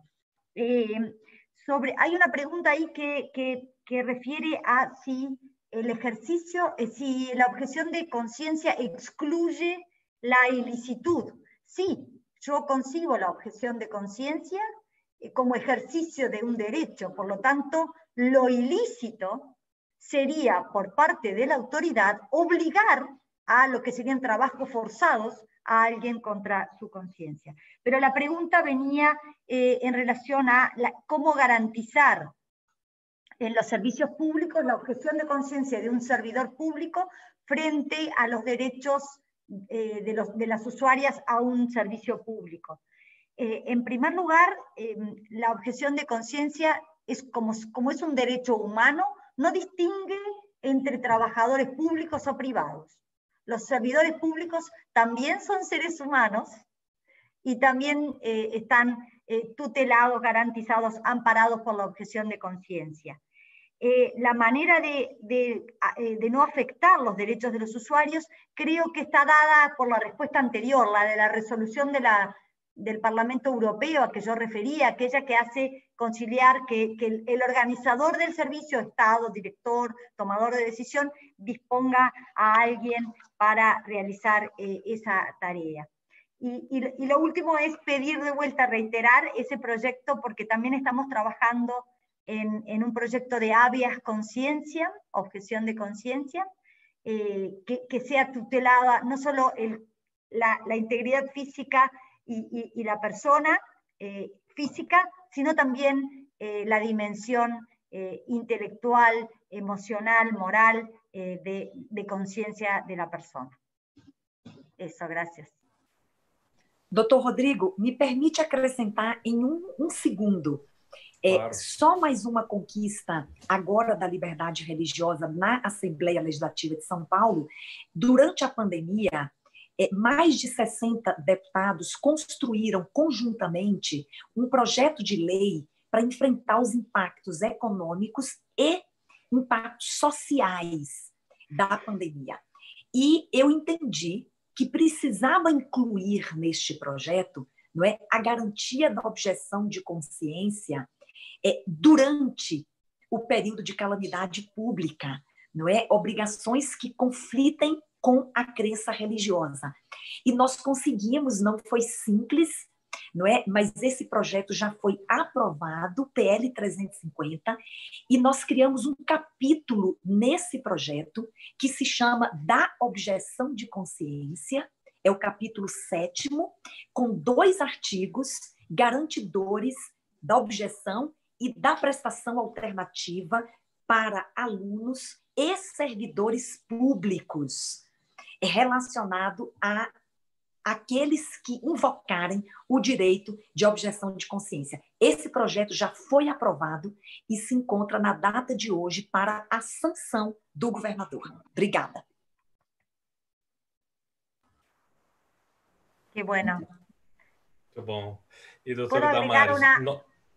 Hay una pregunta ahí que refiere a si el ejercicio, si la objeción de conciencia excluye la ilicitud. Sí, yo concibo la objeción de conciencia como ejercicio de un derecho, por lo tanto, lo ilícito sería por parte de la autoridad obligar a lo que serían trabajos forzados a alguien contra su conciencia. Pero la pregunta venía en relación a cómo garantizar en los servicios públicos la objeción de conciencia de un servidor público frente a los derechos de las usuarias a un servicio público. En primer lugar, la objeción de conciencia, como es un derecho humano, no distingue entre trabajadores públicos o privados. Los servidores públicos también son seres humanos y también están tutelados, garantizados, amparados por la objeción de conciencia. La manera de no afectar los derechos de los usuarios creo que está dada por la respuesta anterior, la de la resolución del Parlamento Europeo a que yo refería, aquella que hace conciliar que el organizador del servicio, Estado, director, tomador de decisión, disponga a alguien para realizar esa tarea. Y lo último es pedir de vuelta, reiterar ese proyecto, porque también estamos trabajando en un proyecto de habeas conciencia, objeción de conciencia, que sea tutelada no solo la integridad física y la persona física, sino también la dimensión intelectual, emocional, moral, de conciencia de la persona. Eso, gracias. Doutor Rodrigo, me permite acrescentar em um segundo. Claro. Só mais uma conquista agora da liberdade religiosa na Assembleia Legislativa de São Paulo. Durante a pandemia, mais de 60 deputados construíram conjuntamente um projeto de lei para enfrentar os impactos econômicos e impactos sociais da pandemia. E eu entendi que precisava incluir neste projeto, não é, a garantia da objeção de consciência durante o período de calamidade pública, não é? Obrigações que conflitem com a crença religiosa. E nós conseguimos, não foi simples, não é? Mas esse projeto já foi aprovado, PL 350, e nós criamos um capítulo nesse projeto que se chama da objeção de consciência, é o capítulo 7º, com 2 artigos garantidores da objeção e da prestação alternativa para alunos e servidores públicos, relacionado a aqueles que invocarem o direito de objeção de consciência. Esse projeto já foi aprovado e se encontra na data de hoje para a sanção do governador. Obrigada. Qué bueno. Muito bom. E, doutora Damares,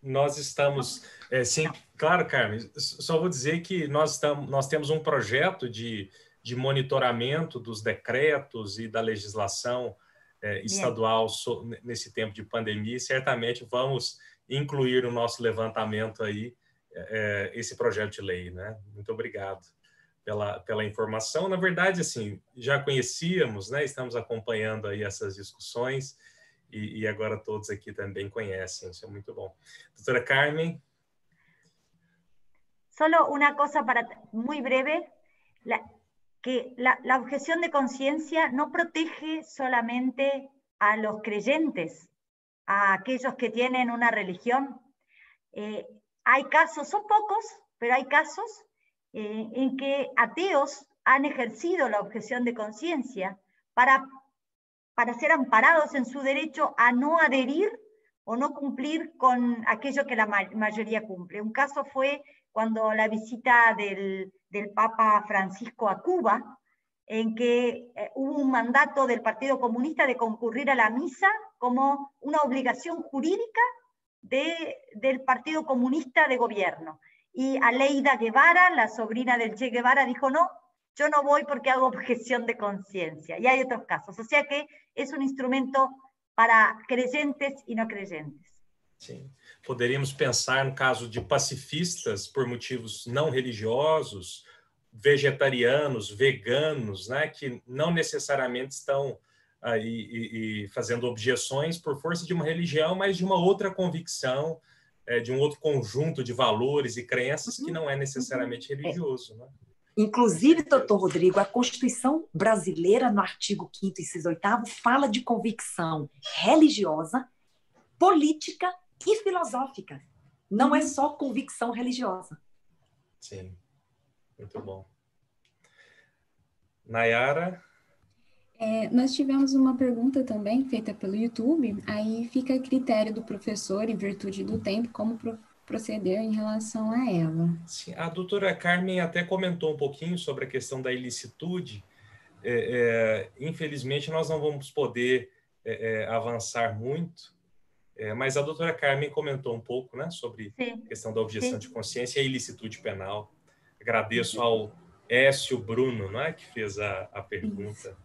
nós estamos... sim, claro, Carmen, só vou dizer que nós temos um projeto de monitoramento dos decretos e da legislação estadual nesse tempo de pandemia, e certamente vamos incluir no nosso levantamento aí esse projeto de lei, né? Muito obrigado pela informação. Na verdade, assim, já conhecíamos, né? Estamos acompanhando aí essas discussões e agora todos aqui também conhecem, isso é muito bom. Doutora Carmen? Solo una cosa muy breve, que la objeción de conciencia no protege solamente a los creyentes, a aquellos que tienen una religión. Hay casos, son pocos, pero hay casos en que ateos han ejercido la objeción de conciencia para ser amparados en su derecho a no adherir o no cumplir con aquello que la mayoría cumple. Un caso fue cuando la visita del Papa Francisco a Cuba, en que hubo un mandato del Partido Comunista de concurrir a la misa como una obligación jurídica del Partido Comunista de gobierno. Y Aleida Guevara, la sobrina del Che Guevara, dijo, no, yo no voy porque hago objeción de conciencia. Y hay otros casos. O sea que es un instrumento para creyentes e não creyentes. Sim. Poderíamos pensar no caso de pacifistas por motivos não religiosos, vegetarianos, veganos, né, que não necessariamente estão aí fazendo objeções por força de uma religião, mas de uma outra convicção, de um outro conjunto de valores e crenças que não é necessariamente religioso, né? Inclusive, doutor Rodrigo, a Constituição brasileira, no artigo 5º, inciso 8º, fala de convicção religiosa, política e filosófica. Não é só convicção religiosa. Sim, muito bom. Nayara? Nós tivemos uma pergunta também feita pelo YouTube, aí fica a critério do professor, em virtude do tempo, como proceder em relação a ela. Sim, a doutora Carmen até comentou um pouquinho sobre a questão da ilicitude. Infelizmente, nós não vamos poder avançar muito, mas a doutora Carmen comentou um pouco, né, sobre a questão da objeção de consciência e a ilicitude penal. Agradeço ao Écio Bruno, né, que fez a pergunta.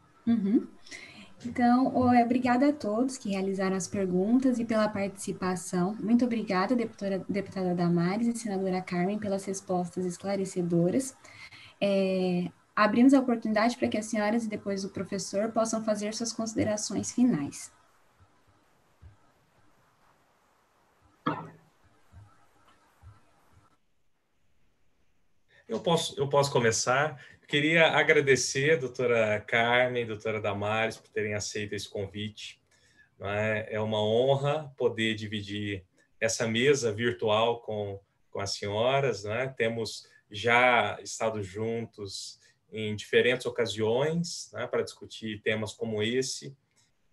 Então, obrigada a todos que realizaram as perguntas e pela participação. Muito obrigada, deputada Damares e senadora Carmen, pelas respostas esclarecedoras. Abrimos a oportunidade para que as senhoras e depois o professor possam fazer suas considerações finais. Eu posso começar. Queria agradecer, doutora Carmen, doutora Damares, por terem aceito esse convite. É uma honra poder dividir essa mesa virtual com as senhoras. Temos já estado juntos em diferentes ocasiões, para discutir temas como esse.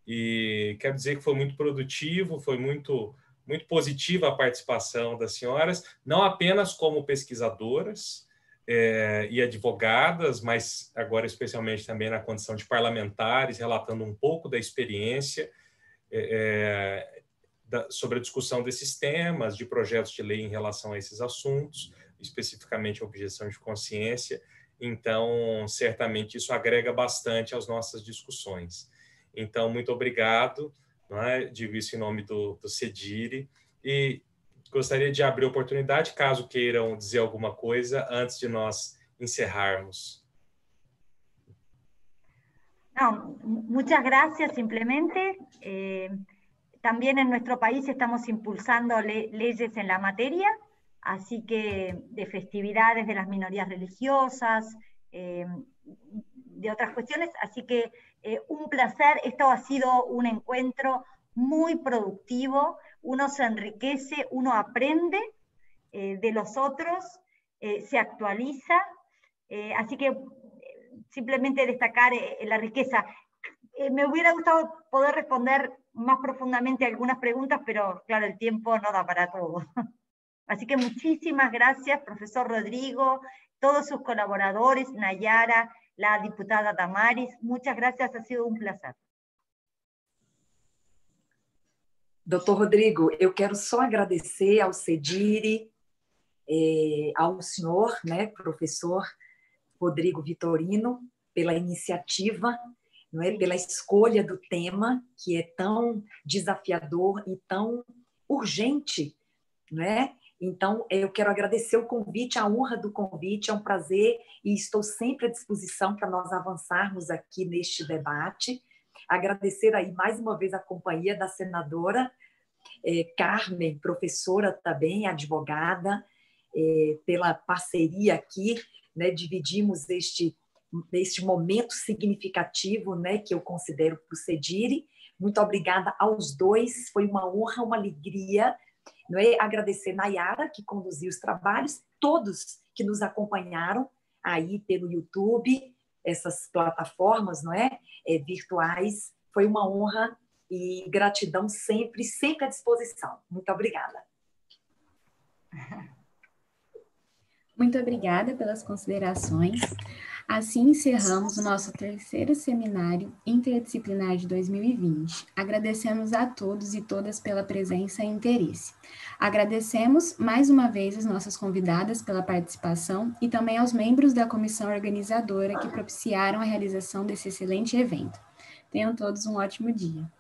E quero dizer que foi muito produtivo, foi muito positiva a participação das senhoras, não apenas como pesquisadoras, e advogadas, mas agora especialmente também na condição de parlamentares, relatando um pouco da experiência sobre a discussão desses temas, de projetos de lei em relação a esses assuntos, especificamente a objeção de consciência. Então, certamente isso agrega bastante às nossas discussões. Então, muito obrigado, digo isso em nome do CEDIRE, e gostaria de abrir a oportunidade, caso queiram dizer alguma coisa, antes de nós encerrarmos. No, muchas gracias simplemente. También en nuestro país estamos impulsando leyes en la materia, así que de festividades de las minorías religiosas, de otras cuestiones, así que un placer. Esto ha sido un encuentro muy productivo, uno se enriquece, uno aprende de los otros, se actualiza, así que simplemente destacar la riqueza. Me hubiera gustado poder responder más profundamente algunas preguntas, pero claro, el tiempo no da para todo. Así que muchísimas gracias, profesor Rodrigo, todos sus colaboradores, Nayara, la diputada Damaris, muchas gracias, ha sido un placer. Doutor Rodrigo, eu quero só agradecer ao CEDIRI, ao senhor, né, professor Rodrigo Vitorino, pela iniciativa, não é, pela escolha do tema, que é tão desafiador e tão urgente, não é? Então, eu quero agradecer o convite, a honra do convite, é um prazer e estou sempre à disposição para nós avançarmos aqui neste debate. Agradecer aí mais uma vez a companhia da senadora Carmen, professora também, advogada, pela parceria aqui, né? Dividimos este momento significativo, né, que eu considero para o CEDIRI. Muito obrigada aos dois, foi uma honra, uma alegria. Não é? Agradecer Nayara, que conduziu os trabalhos, todos que nos acompanharam aí pelo YouTube, essas plataformas, não é? Virtuais. Foi uma honra e gratidão sempre, sempre à disposição. Muito obrigada. Muito obrigada pelas considerações. Assim encerramos o nosso terceiro seminário interdisciplinar de 2020. Agradecemos a todos e todas pela presença e interesse. Agradecemos mais uma vez as nossas convidadas pela participação e também aos membros da comissão organizadora que propiciaram a realização desse excelente evento. Tenham todos um ótimo dia.